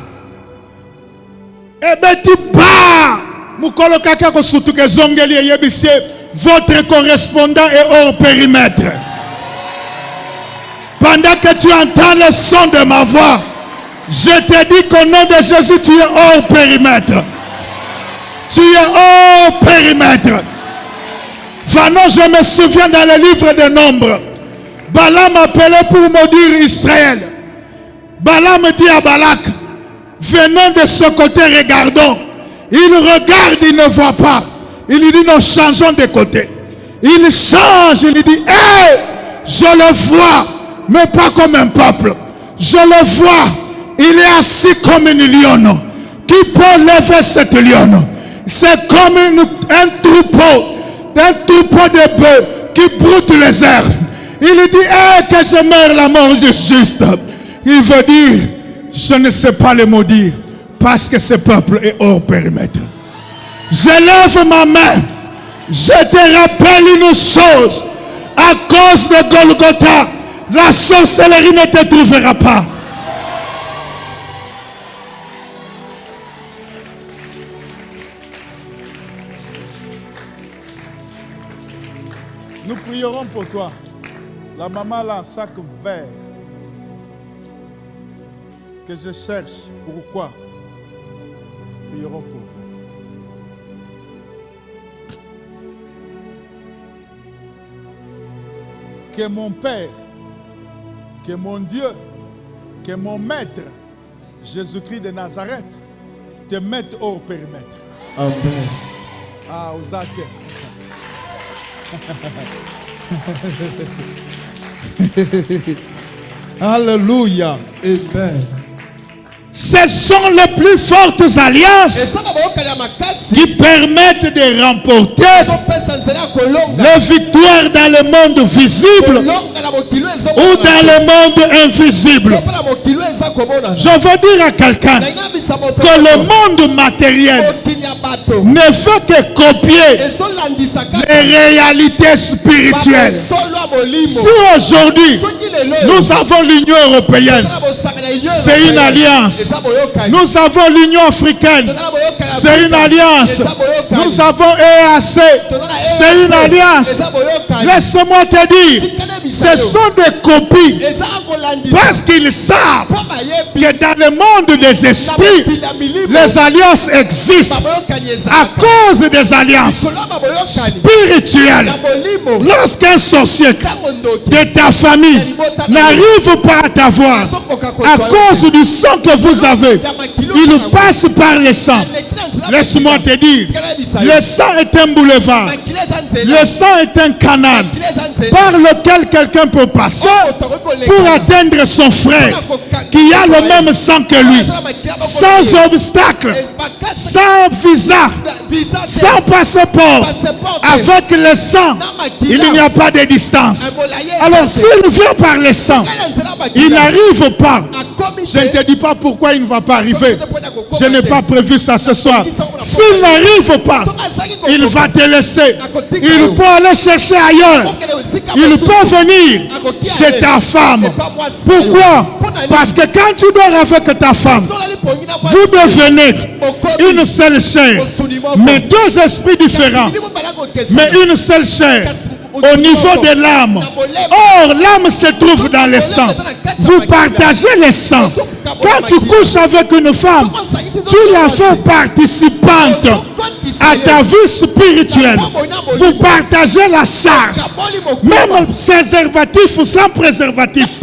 ebeti ba mukolo kake ko sutuke zongeli yebise votre correspondant est hors périmètre. Pendant que tu entends le son de ma voix, je te dis qu'au nom de Jésus, tu es hors périmètre. Tu es hors périmètre. Vraiment, je me souviens dans le livre des Nombres, Balaam appelait pour maudire Israël. Balaam dit à Balak, venons de ce côté, regardons. Il regarde, il ne voit pas. Il lui dit, non, changeons de côté. Il change, il lui dit, hé, je le vois, mais pas comme un peuple. Je le vois, il est assis comme une lionne. Qui peut lever cette lionne? C'est comme un troupeau de bœufs qui broute les herbes. Il lui dit, hé, que je meurs la mort du juste. Il veut dire, je ne sais pas le mot dire, parce que ce peuple est hors périmètre. Je lève ma main. Je te rappelle une chose. À cause de Golgotha, la sorcellerie ne te trouvera pas. Nous prierons pour toi. La maman là, un sac vert que je cherche. Pourquoi? Prierons pour vous. Que mon Père, que mon Dieu, que mon Maître, Jésus-Christ de Nazareth, te mette hors périmètre. Amen. Ah, Osaka. Alléluia. Amen. Ce sont les plus fortes alliances qui permettent de remporter les victoires dans le monde visible ou dans le monde invisible. Je veux dire à quelqu'un que le monde matériel ne fait que copier les réalités spirituelles. Si aujourd'hui nous avons l'Union européenne, c'est une alliance. Nous avons l'Union africaine, c'est une alliance. Nous avons EAC, c'est une alliance. Laisse-moi te dire, ce sont des copies parce qu'ils savent que dans le monde des esprits, les alliances existent à cause des alliances spirituelles. Lorsqu'un sorcier de ta famille n'arrive pas à t'avoir à cause du sang que vous avez, il passe par le sang. Laisse-moi te dire, le sang est un boulevard, le sang est un canal par lequel quelqu'un peut passer pour atteindre son frère qui a le même sang que lui, sans obstacle, sans visa, sans passeport. Avec le sang, il n'y a pas de distance. Alors s'il vient par le sang, il n'arrive pas. Je ne te dis pas pourquoi il ne va pas arriver. Je n'ai pas prévu ça ce soir. S'il n'arrive pas, il va te laisser. Il peut aller chercher ailleurs. Il peut venir chez ta femme. Pourquoi? Parce que quand tu dors avec ta femme, vous devenez une seule chair, mais deux esprits différents, mais une seule chair. Au niveau de l'âme. Or, l'âme se trouve dans le sang. Vous partagez le sang. Quand tu couches avec une femme, tu la fais participante à ta vie spirituelle. Vous partagez la charge. Même préservatif ou sans préservatif.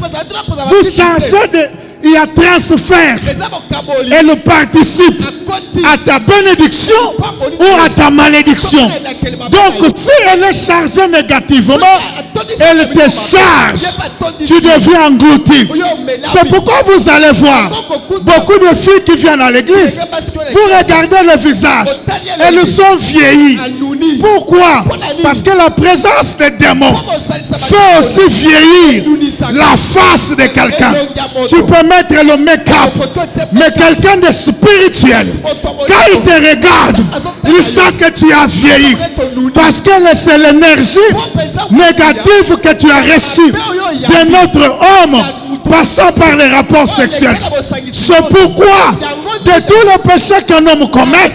Vous changez de... Il y a transfert. Elle participe à ta bénédiction ou à ta malédiction. Donc, si elle est chargée négativement, elle te charge. Tu deviens englouti. C'est pourquoi vous allez voir beaucoup de filles qui viennent à l'église. Vous regardez le visage. Elles sont vieillies. Pourquoi? Parce que la présence des démons fait aussi vieillir la face de quelqu'un. Tu peux mettre le make-up, mais quelqu'un de spirituel, quand il te regarde, il sent que tu as vieilli. Parce que c'est l'énergie négative que tu as reçue de notre homme passant par les rapports sexuels. C'est pourquoi, de tous les péchés qu'un homme commet,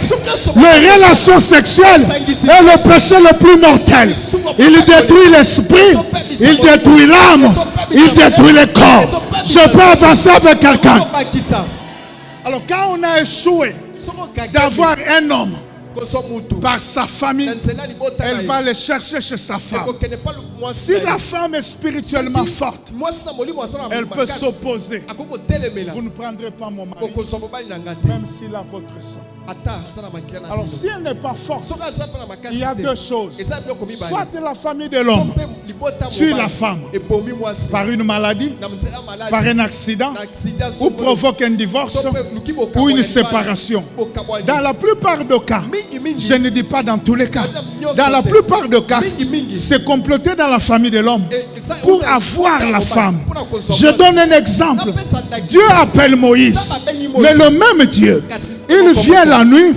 les relations sexuelles est le péché le plus mortel. Il détruit l'esprit, il détruit l'âme, il détruit le corps. Je peux avancer avec quelqu'un. Alors quand on a échoué d'avoir un homme par sa famille, elle va le chercher chez sa femme. Si la femme est spirituellement forte, elle peut s'opposer. Vous ne prendrez pas mon mari, même s'il a votre sang. Alors si elle n'est pas forte, il y a deux choses. Soit la famille de l'homme tue la femme par une maladie, par un accident, ou provoque un divorce ou une séparation. Dans la plupart des cas, je ne dis pas dans tous les cas, dans la plupart des cas, c'est comploté dans la famille de l'homme pour avoir la femme. Je donne un exemple. Dieu appelle Moïse, mais le même Dieu, il vient la nuit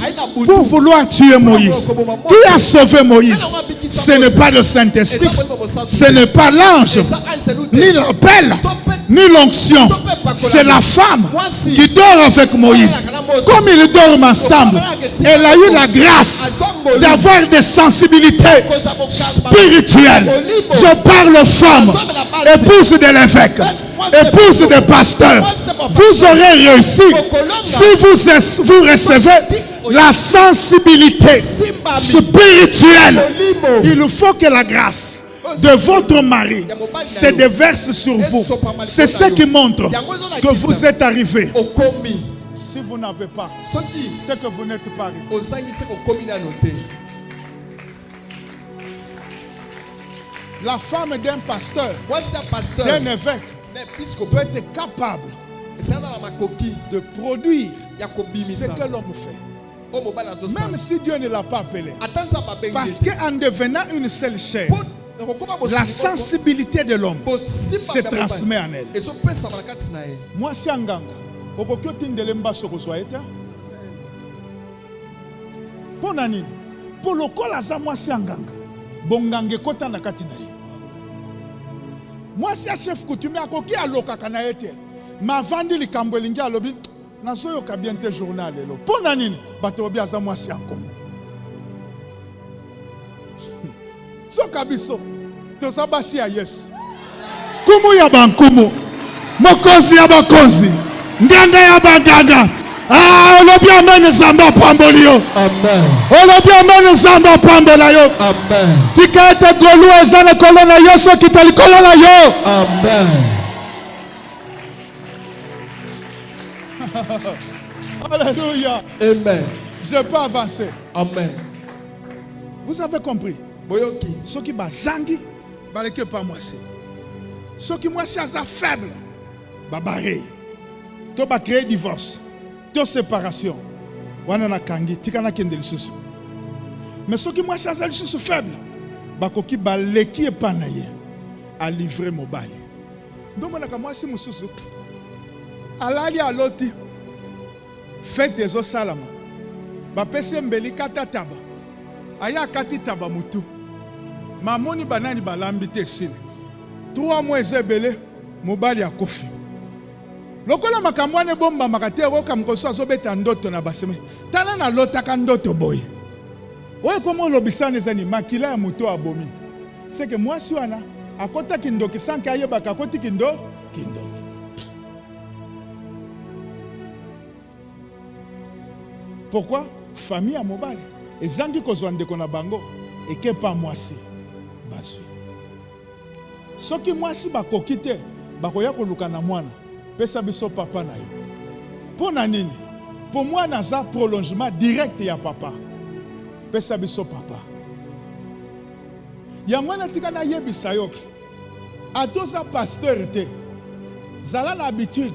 pour vouloir tuer Moïse. Qui a sauvé Moïse? Ce n'est pas le Saint-Esprit, ce n'est pas l'ange, ni l'appel, ni l'onction. C'est la femme qui dort avec Moïse. Comme ils dorment ensemble, elle a eu la grâce d'avoir des sensibilités spirituelles. Je parle aux femmes, épouses de l'évêque, épouses de pasteur. Vous aurez réussi si vous recevez la sensibilité spirituelle. Il faut que la grâce de votre mari se déverse sur vous. C'est ce qui montre que vous êtes arrivé. Si vous n'avez pas, c'est que vous n'êtes pas arrivé. La femme d'un pasteur, d'un évêque, doit être capable de produire ce que l'homme fait. Même si Dieu ne l'a pas appelé. Parce qu'en devenant une seule chair, la sensibilité de l'homme se transmet en elle. Moi, c'est un ganga. Pour nanini, pour le col à moi, c'est un ganga. Bongange kota na katina. Moi, c'est un chef coutumier à koki à l'okakanaete. Ma vandi li kambelingi à lobi. Nazoyo kabiente journal elo. Pour nanini, batobi aza moi c'est en commun. So kabiso, to sabasi ya Yesu. Kumu ya bankumu, mokozi ya bakozi, nganga ya banganga. Ah, olobi amen zamba pambolio. Amen. Olobi amen zamba pambola yo. Amen. Tika ete golu ezana kolona Yesu kitali kolona yo. Amen. Alléluia. Amen. Je peux avancer. Amen. Vous avez compris? Ceux qui bazangi, baleke pas moi c'est. Ceux qui moi c'est faible, babaré. To ba créer divorce, to séparation. Wana na kangi, tikana kendeli susu. Mais ceux qui moi c'est susu faible, bakoki baleki e panaye a livrer mobile. Donc on a moi c'est mususu. Alali aloti. Faites des os salama. Ba pese mbeli kata taba. Aya kati taba mutu. Mamoni banani balambi te sile. 3 mois ezebele mobali akofi. Lokola makamwane bomba makate roka mkoso azobeta ndoto na baseme. Tana na lotaka ndoto boye. Oye komo lobisane zani makila ya mutu abomi. C'est que moi suana akota kindoki sanka yebaka koti kindoki. Pourquoi? Famille à mobile. Et zangi kozwande kona bango. Et que pas moi si. Basui. Ce qui moi si bakokite. Bakoya koluka na mwana. Pesa biso papa na yo. Pour nanini. Pour moi naza prolongement direct ya papa. Pesa biso papa. Ya mwana tika na yebisa yoki. Atoza pasteur te. Zala na habitude.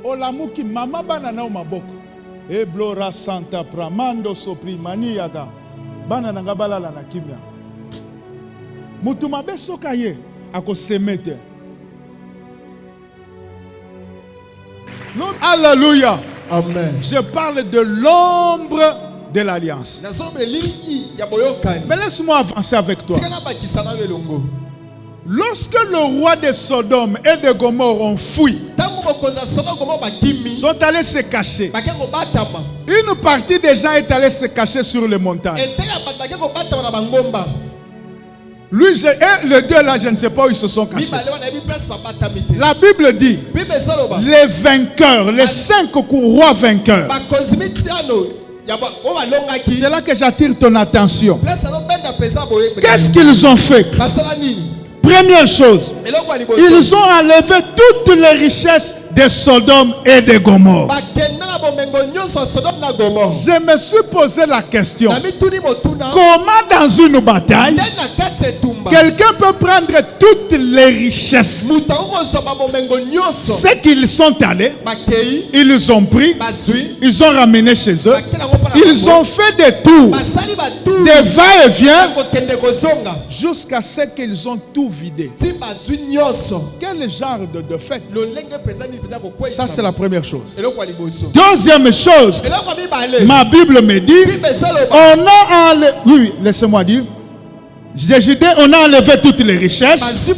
Olamuki mama bana na o maboko. Eblora santa pramando soprimani yaga bana nanga balala na kimia mutu mabe soka ye akosemete. Alléluia. Amen. Je parle de l'ombre de l'alliance. Mais laisse-moi avancer avec toi. Lorsque le roi de Sodome et de Gomorrhe ont fui, sont allés se cacher. Une partie des gens est allée se cacher sur les montagnes. Lui et les deux là, je ne sais pas où ils se sont cachés. La Bible dit, les vainqueurs, les 5 rois vainqueurs. C'est là que j'attire ton attention. Qu'est-ce qu'ils ont fait? Première chose, ils ont enlevé toutes les richesses de Sodome et de Gomorrhe. Je me suis posé la question, comment dans une bataille, quelqu'un peut prendre toutes les richesses? Ce qu'ils sont allés, ils ont pris, ils ont ramené chez eux, ils ont fait des tours, des va-et-vient, jusqu'à ce qu'ils ont tout vidé. Quel genre de fête? Ça, c'est la première chose. Deuxième chose, ma Bible me dit, on a enlevé, oui, laissez-moi dire, on a enlevé toutes les richesses.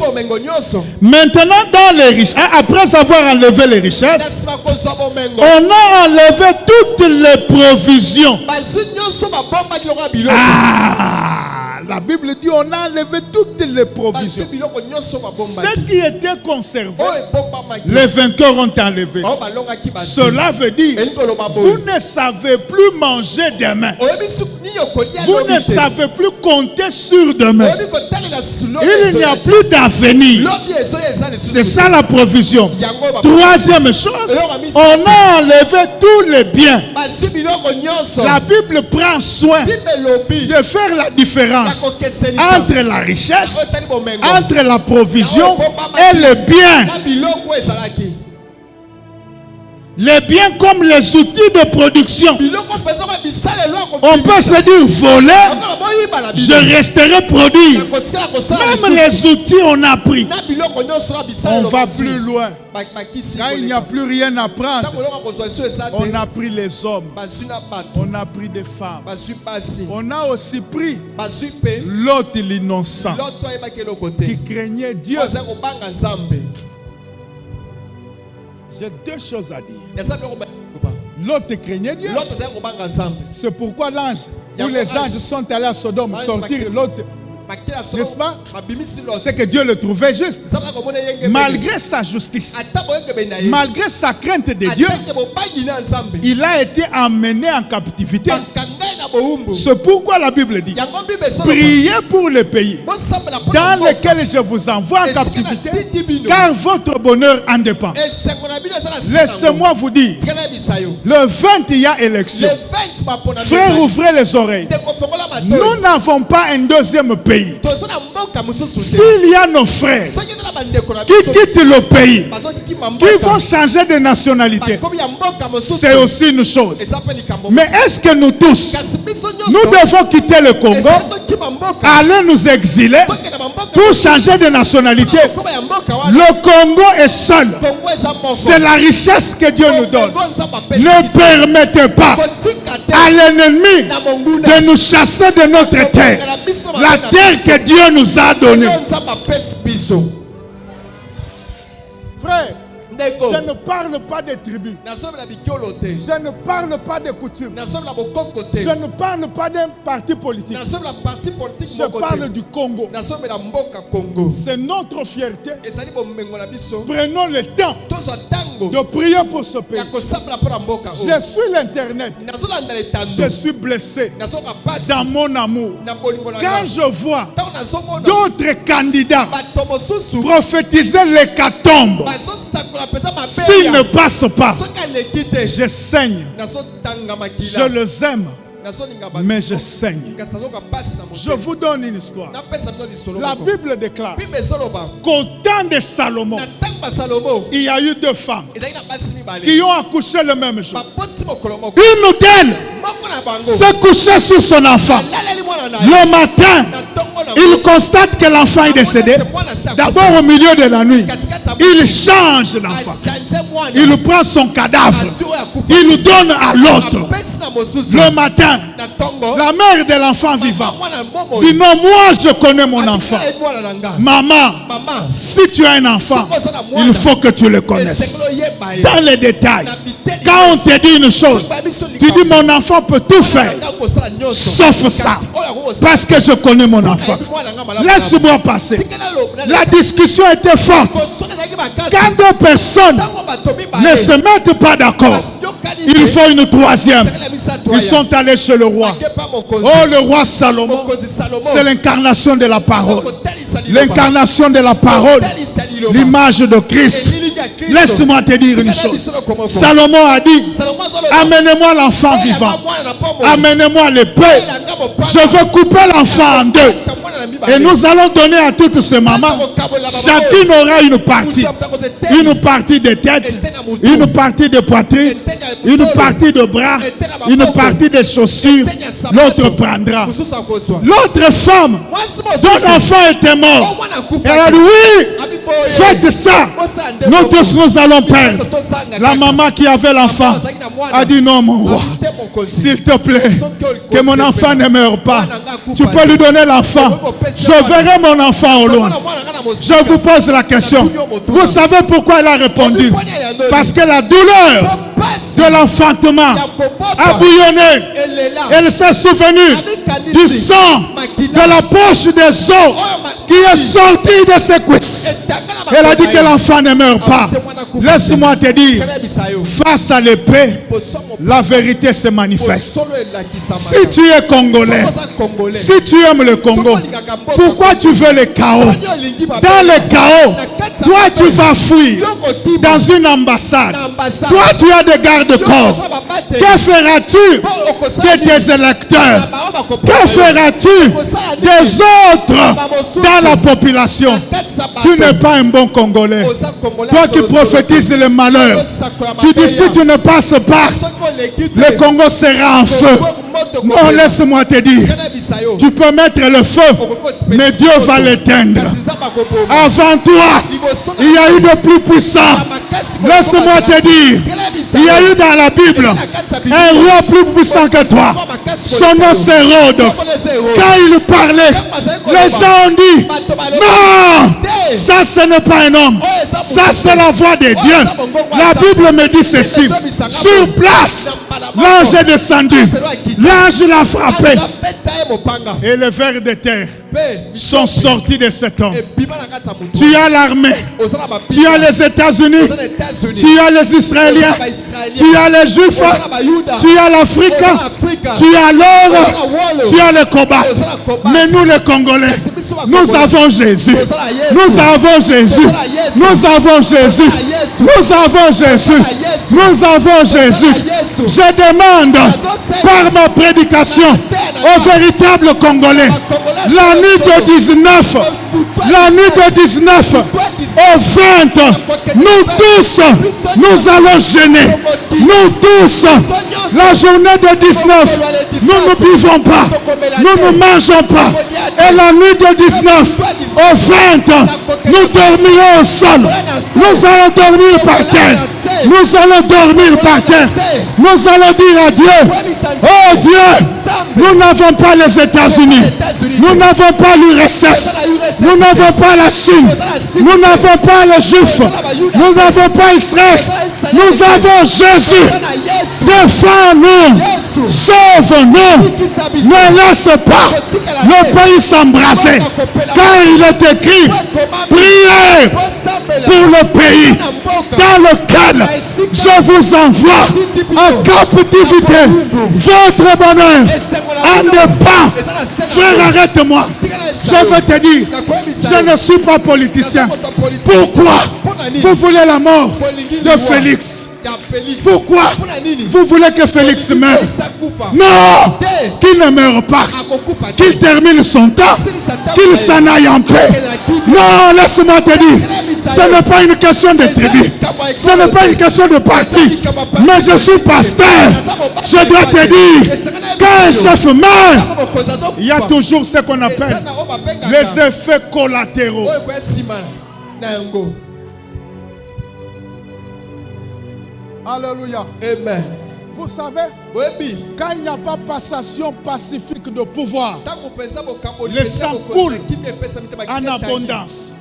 Maintenant, dans les richesses, après avoir enlevé les richesses, on a enlevé toutes les provisions. La Bible dit on a enlevé toutes les provisions. Ce qui était conservé, les vainqueurs ont enlevé. Cela veut dire, vous ne savez plus manger demain. Vous ne savez plus compter sur demain. Il n'y a plus d'avenir. C'est ça la provision. Troisième chose, on a enlevé tous les biens. La Bible prend soin de faire la différence entre la richesse, entre la provision et le bien. Les biens comme les outils de production. On peut se dire voler, je resterai produire. Même les outils on a pris. On va plus loin. Quand il n'y a plus rien à prendre, on a pris les hommes, on a pris des femmes, on a aussi pris l'autre, l'innocent, qui craignait Dieu. J'ai deux choses à dire. L'autre craignait Dieu. C'est pourquoi l'ange, où les anges sont allés à Sodome sortir l'autre, n'est-ce pas? C'est que Dieu le trouvait juste. Malgré sa justice, malgré sa crainte de Dieu, il a été emmené en captivité. C'est pourquoi la Bible dit, priez pour le pays dans lequel je vous envoie en captivité, car votre bonheur en dépend. Laissez-moi vous dire, le 20 il y a élection. Frères, ouvrez les oreilles. Nous n'avons pas un deuxième pays. S'il y a nos frères qui quittent le pays, qui vont changer de nationalité, c'est aussi une chose. Mais est-ce que nous tous, nous devons quitter le Congo, aller nous exiler pour changer de nationalité? Le Congo est seul. C'est la richesse que Dieu nous donne. Ne permettez pas à l'ennemi de nous chasser de notre terre. La terre que Dieu nous a donnée. Frère, je ne parle pas des tribus. Je ne parle pas des coutumes. Je ne parle pas d'un parti politique. Je parle du Congo. C'est notre fierté. Prenons le temps de prier pour ce pays. Je suis l'internet. Je suis blessé dans mon amour. Quand je vois d'autres candidats prophétiser l'hécatombe, s'ils ne passent pas, je saigne. Je les aime, mais je saigne. Je vous donne une histoire. La Bible déclare qu'au temps de Salomon, il y a eu deux femmes qui ont accouché le même jour. Une d'elles s'est couchée sur son enfant. Le matin, il constate que l'enfant est décédé. D'abord au milieu de la nuit, il change l'enfant. Il prend son cadavre. Il le donne à l'autre. Le matin, la mère de l'enfant vivant dit non, moi je connais mon enfant. Maman, si tu as un enfant, il faut que tu le connaisses. Dans les détails, quand on te dit une chose, tu dis mon enfant peut tout faire, sauf ça. Parce que je connais mon enfant. Laisse-moi passer. La discussion était forte. Quand deux personnes ne se mettent pas d'accord, il faut une troisième. Ils sont allés chez le roi. Oh, le roi Salomon, c'est l'incarnation de la parole. l'incarnation de la parole, l'image de Christ. Laisse-moi te dire une chose. Salomon a dit, amenez-moi l'enfant vivant, amenez-moi l'épée, je veux couper l'enfant en deux. Et nous allons donner à toutes ces mamans, chacune aura une partie de tête, une partie de poitrine, une partie de bras, une partie de chaussures, l'autre prendra. L'autre femme, dont l'enfant était mort, elle a dit oui, faites ça, nous tous nous allons perdre. La maman qui avait l'enfant a dit non mon roi, s'il te plaît, que mon enfant ne meure pas, tu peux lui donner l'enfant, je verrai mon enfant au loin. Je vous pose la question, vous savez pourquoi elle a répondu? Parce que la douleur de l'enfantement a bouillonné. Elle s'est souvenue du sang de la poche des os qui est sorti de ses cuisses. Elle a dit que l'enfant ne meurt pas. Laisse-moi te dire, face à l'épée, la vérité se manifeste. Si tu es congolais, si tu aimes le Congo, pourquoi tu veux le chaos? Dans le chaos, toi tu vas fuir dans une ambassade. Toi tu as des gardes-corps. Que feras-tu de tes électeurs? Que feras-tu des autres dans la population? Tu n'es pas un bon Congolais. Toi qui prophétises le malheur, tu dis si tu ne passes pas, le Congo sera en feu. Non, laisse-moi te dire, tu peux mettre le feu, mais Dieu va l'éteindre. Avant toi, il y a eu de plus puissants. Laisse-moi te dire, il y a eu dans la Bible un roi plus puissant que toi. Son nom c'est Hérode. Quand il parlait, les gens ont dit, non, ça ce n'est pas un homme, ça c'est la voix de Dieu. La Bible me dit ceci, sur place, l'ange est descendu, l'ange l'a frappé et les vers de terre sont sortis de cet homme. Tu as l'armée, tu as les États-Unis, tu as les Israéliens, tu as les Juifs, tu as l'Afrique, tu as l'or, tu as le combat. Mais nous les Congolais, nous avons Jésus, nous avons Jésus, nous avons Jésus, nous avons Jésus, nous avons Jésus. Je demande par ma prédication aux véritables Congolais, la nuit de 19, la nuit de 19 au 20, nous tous, nous allons jeûner. Nous tous, la journée de 19, nous ne buvons pas, nous ne mangeons pas. Et la nuit de 19 au 20, nous dormirons au sol. Nous allons dormir par terre. Nous allons dormir par terre. Nous allons dire à Dieu, oh Dieu, nous n'avons pas les États-Unis, nous n'avons pas l'URSS, nous n'avons pas la Chine, nous n'avons pas les Juifs, nous n'avons pas Israël, nous avons Jésus. Défends-nous, sauve-nous, ne laisse pas le pays s'embraser, car il est écrit, priez pour le pays dans lequel je vous envoie en captivité. Votre bonheur en dépend. Frère, arrête-moi. Je veux te dire, je ne suis pas politicien. Pourquoi vous voulez la mort de Félix? Pourquoi vous voulez que Félix meure? Non, qu'il ne meure pas, qu'il termine son temps, qu'il s'en aille en paix. Non, laisse-moi te dire, ce n'est pas une question de tribu, ce n'est pas une question de parti, mais je suis pasteur. Je dois te dire, quand un chef meurt, il y a toujours ce qu'on appelle les effets collatéraux. Alléluia. Amen. Vous savez, quand il n'y a pas passation pacifique de pouvoir, le sang coule en abondance.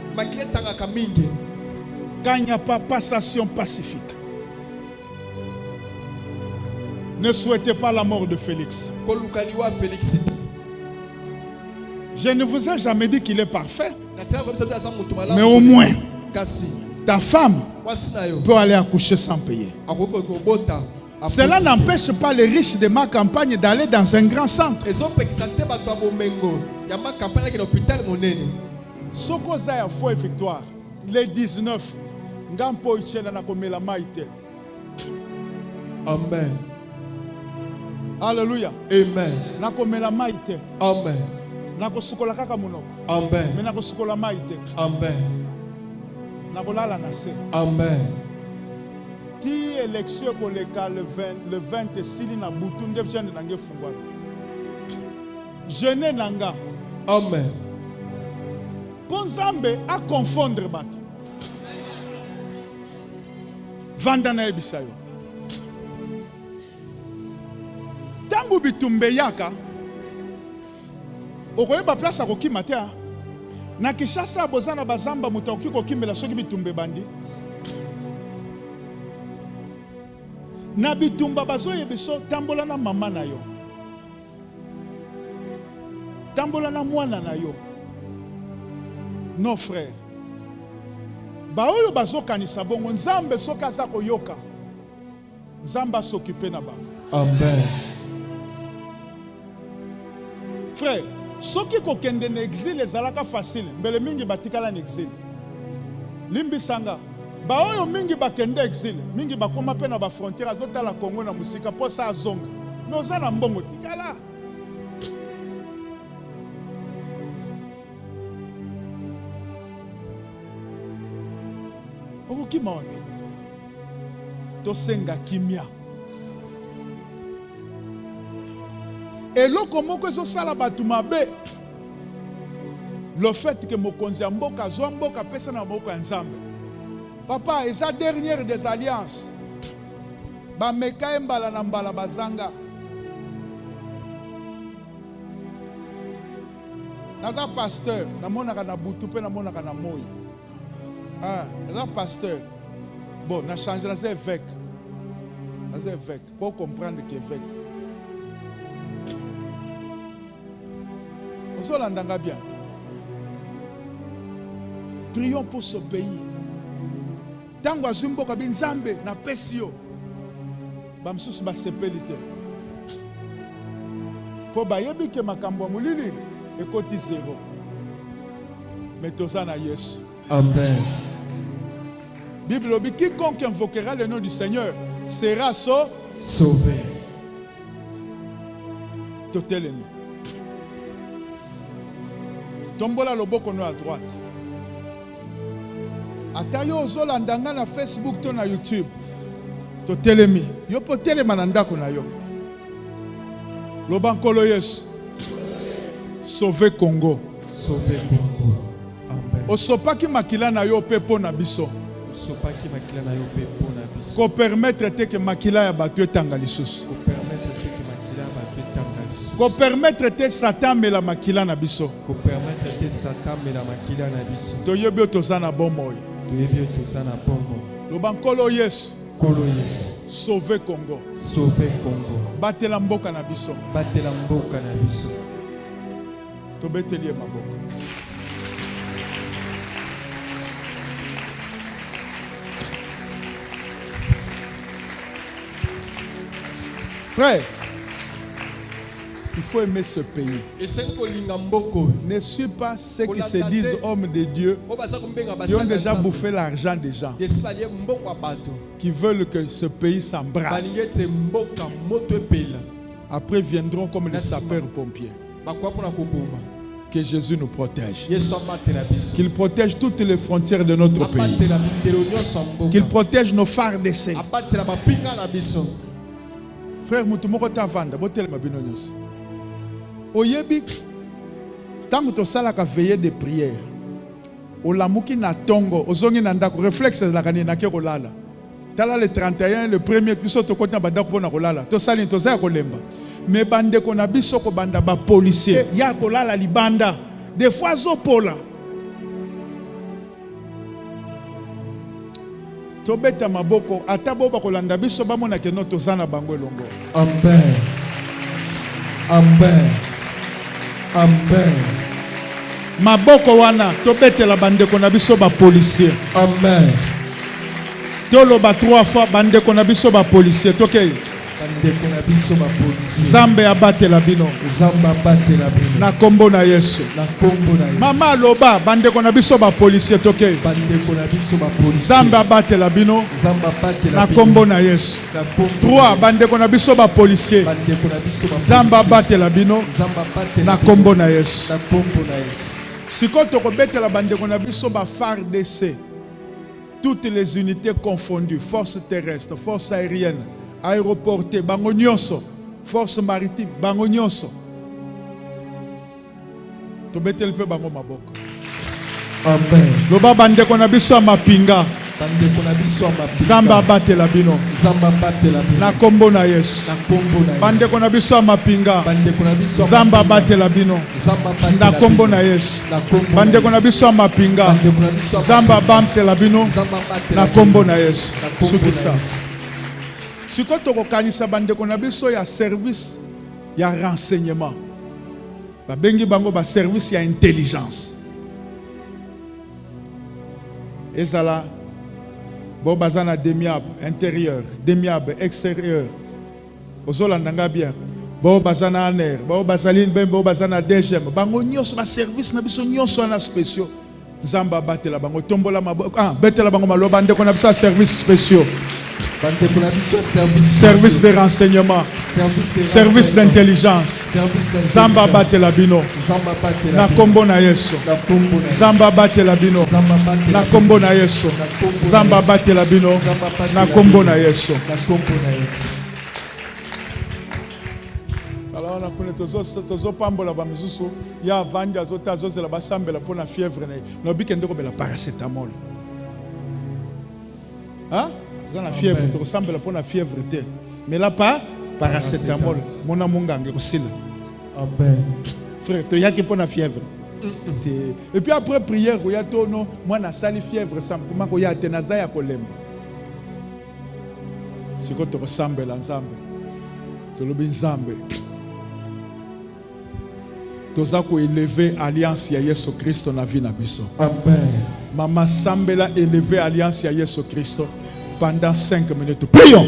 Quand il n'y a pas passation pacifique, ne souhaitez pas la mort de Félix. Je ne vous ai jamais dit qu'il est parfait, mais au moins ta femme peut aller accoucher sans payer. Cela n'empêche pas les riches de ma campagne d'aller dans un grand centre. Soko za ya foi victoire. Les 19. Ngampo ichena na komela maite. Amen. Alléluia. Amen. Na komela maite. Amen. Na kosukola kaka munoko. Amen. Mais na kosukola maite. Amen. Na kolala na se. Amen. Ti élection koleka le 20 sili na butu ndefjane nange fungwa. Jeune nanga. Amen. Ponzambe a confondre bato. Vanda na ebisayo. Tangu bitumbe yaka. Okoyeba place akokima te. Na Kishasa bozana bazamba muta okiko kimela soki bitumbe bandi. Na bitumba bazoye biso tambola na mama na yo. Tambola na mwana na yo. Non frère. Ba oyo bazokanisa bongo nzambe soki aza koyoka. Nzambe s'occuper na bango. Amen. Frère, soki kokende na exil ezalaka facile, mbele mingi batikala na exil. Limbisanga, ba oyo mingi bakende exil, mingi bakoma pe na ba frontière azotala Congo na musika posa azonga. Noza na mbongo tikala. Okokima wapi? Tosenga kimia. Eloko moko ezosala bato mabe. Le fait que mokonzi ya mboka azwa mboka pesa na mboka ya Nzambe. Papa, eza dernière des alliances. Bameka embala na mbala bazanga. Naza pasteur, namonaka na butu pe namonaka na moi. Ah, naza pasteur. Bon, na changer naza évêque. Naza évêque pour comprendre que évêque. Ozolandanga bien. Prions pour ce pays. Tango azumboka binzambe na pesio. Bamsusu ba sepelite. Po bayebi ke makambo mulili ekoti zéro. Mais tozana Yesu. Amen. Bible dit quiconque invoquera le nom du Seigneur sera sauvé. Totelemi. Tombola loboko no à droite. Atayo ozolandanga na Facebook to na YouTube. Totelemi. Yo po telema na ndako na yo. Lobankolo Yesu. Sauver Congo. Sauver Congo. Amen. Osopaki makila na yo pepo na biso. Osopaki makila na yo pepo na biso. Ko permettre te que makila ya bato etanga lisusu. Ko permettre te que makila ya bato etanga lisusu. Ko permettre te Satan mela makila na biso. Ko permettre te Satan mela makila na biso. Toyebi tozana bomoi. Toyebi tozana bomoi. Lobankolo Yesu. Kolo Yesu. Sauver Congo. Sauver Congo. Batela mboka na biso. Batela mboka na biso. Tobetelie maboko. Frère, il faut aimer ce pays. Ne suis pas ceux qui se disent hommes de Dieu, qui ont déjà bouffé l'argent des gens, qui veulent que ce pays s'embrasse. Après viendront comme les sapeurs-pompiers. Que Jésus nous protège. Qu'il protège toutes les frontières de notre pays. Qu'il protège nos phares d'essai. Frère, mutumoko tavanda, botel mabinonyos. Oyebi, tango to sala ka veiller de prière. Olamuki na tongo, ozongi na ndako, réflexe la kani na ke kolala. Tala le 31, le premier, biso to kota banda ko na kolala. To sali to za kolemba. Mais bande ko na biso ko banda ba policier. Ya kolala libanda. Des fois zo pola. Tobeta maboko atabo bakolanda biso bamona ke no tozana bango elongo. Amen. Amen. Amen. Maboko wana tobetela bandeko na biso ba policier. Amen. Toloba 3 fois bandeko na biso ba policier. Tokei. Zambe abate la bino. Na kombo na Yesu. Mama loba bande kona biso ba policier toke. Zambe abate la bino. Na kombo na Yesu. 3 bande kona biso ba policier. Zambe abate la bino. Na kombo na Yesu. Sikoto ko bete la bande kona biso ba FARDC. Toutes les unités confondues, force terrestre, force aérienne, aéroportée, bango nyonso, force maritime, bango nyonso. To betel pe bango maboko. Amen. Loba bande kona biso mapinga. Zamba bate la bino. Na kombo na Yesu. Bande kona biso mapinga. Zamba bate la bino. Na kombo na Yesu. Bande kona biso mapinga. Zamba bate la bino. Na kombo na Yesu. Sukisa. Sikoto ko kanisa bande kona biso ya service ya renseignement. Ba bengi bango ba service ya intelligence. Ezala bon bazana demiab intérieur, demiab extérieur. Ozolanda bien. Bon bazana aner, bon bazaline ben bon bazana DGM. Bango nyos ba service na biso nyos na spéciaux. Zamba batela bango tombola maboko. Betela bango maloba ndeko na biso service spéciaux. Service de renseignement, service d'intelligence. Zamba batela bino. Na kombo na Yesu. Zamba batela bino. Na kombo na Yesu. Zamba batela bino. Na kombo na Yesu. Alors on a connu tozo pambola ba misusu ya vanja zota zozela basambela pona fièvre na bikende ko bela paracétamol. Hein? Dans la fièvre, tu ressembles à la fièvre. Mais là, pas paracétamol. Mon amour, Amen. Frère, tu as qui pour la fièvre. Et puis après prière, il y a tout, non, moi, na sali fièvre, simplement, il y a tenaza ya kolemba. C'est quand tu ressembles à l'ensemble. Tu le binzambe. Tu as élevé alliance ya Yesu Christ na vie na biso. Amen. Maman Sambela élevé alliance ya Yesu Christ. Pendant 5 minutes. Prions.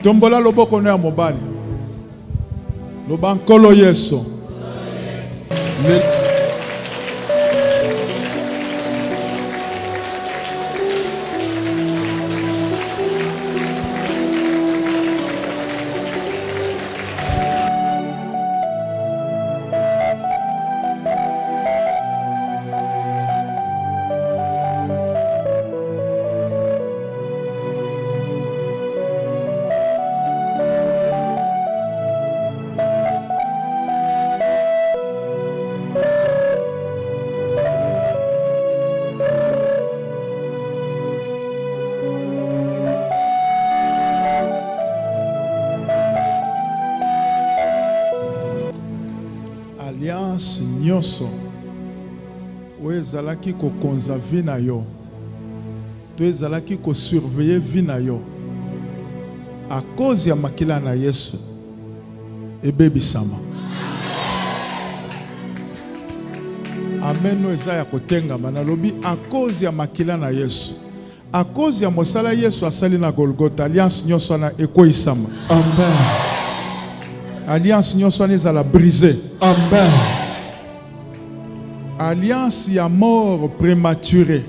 Tombola loboko na mobali. Lobankolo Yesu. Alliance nyonso oezalaki ko konza vie na yo to ezalaki ko surveiller vie na yo à cause ya makila na Yesu ebebisama. Amen. No eza ya kotengama na lobi à cause ya makila na Yesu, à cause ya mosala Yesu asali na Golgotha, alliance nyonso na ekoisama. Amen. Alliance nyonso eza la briser. Amen. Alliance ya mort prématurée.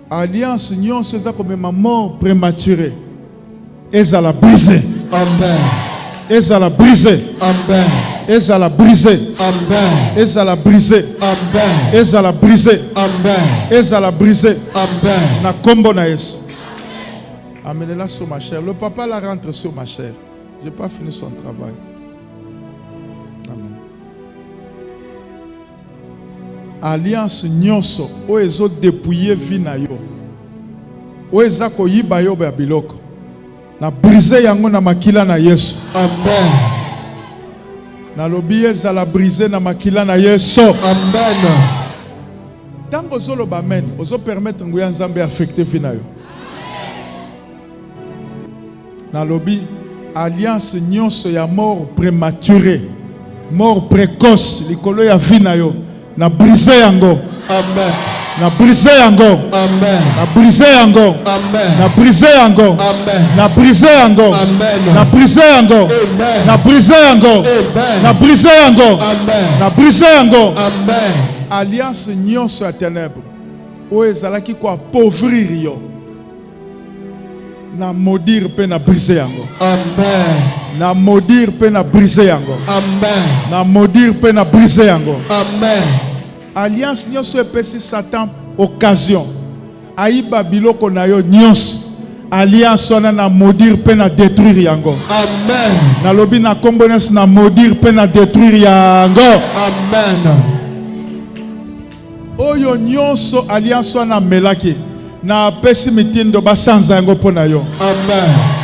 Alliance nyonso eza comme ma mort prématurée. Eza la briser. Amen. Eza la briser. Amen. Eza la briser. Amen. Eza la briser. Amen. Eza la briser. Amen. Eza la briser. Amen. Na kombo na Yesu. Amenez-la sur ma chair. Le papa la rentre sur ma chair. Je n'ai pas fini son travail. Amen. Alliance nyonso o ezo dépouiller vie na yo. O eza ko yiba yo ba biloko. Na briser yango na makila na Yesu. Amen. Na lobi eza la briser na makila na Yesu. Amen. Tango zolo ba amen, ozo permettre nguya nzambe affecter vie na yo. Na lobi alliance nyonso ya mort prématurée, mort précoce, likolo ya vie na yo, na briser yango. Amen. Na briser yango. Amen. Na briser yango. Amen. Na briser yango. Amen. Na briser yango. Amen. Na briser yango. Amen. Na briser yango. Amen. Na briser yango. Amen. Na briser yango. Amen. Alliance nyonso ya ténèbres o ezalaki ko appauvrir yo. Na maudire pe na briser yango. Amen. Na maudire pe na briser yango. Amen. Na maudire pe na briser yango. Amen. Alliance nyonso epesi Satan occasion ayiba biloko na yo nyonso. Alliance wana na maudire pe na détruire yango. Amen. Na lobi na kombo nyonso na maudire pe na détruire yango. Amen. Oyo nyonso alliance wana melaki na apesi mitindo basanza yango pona yo. Amen.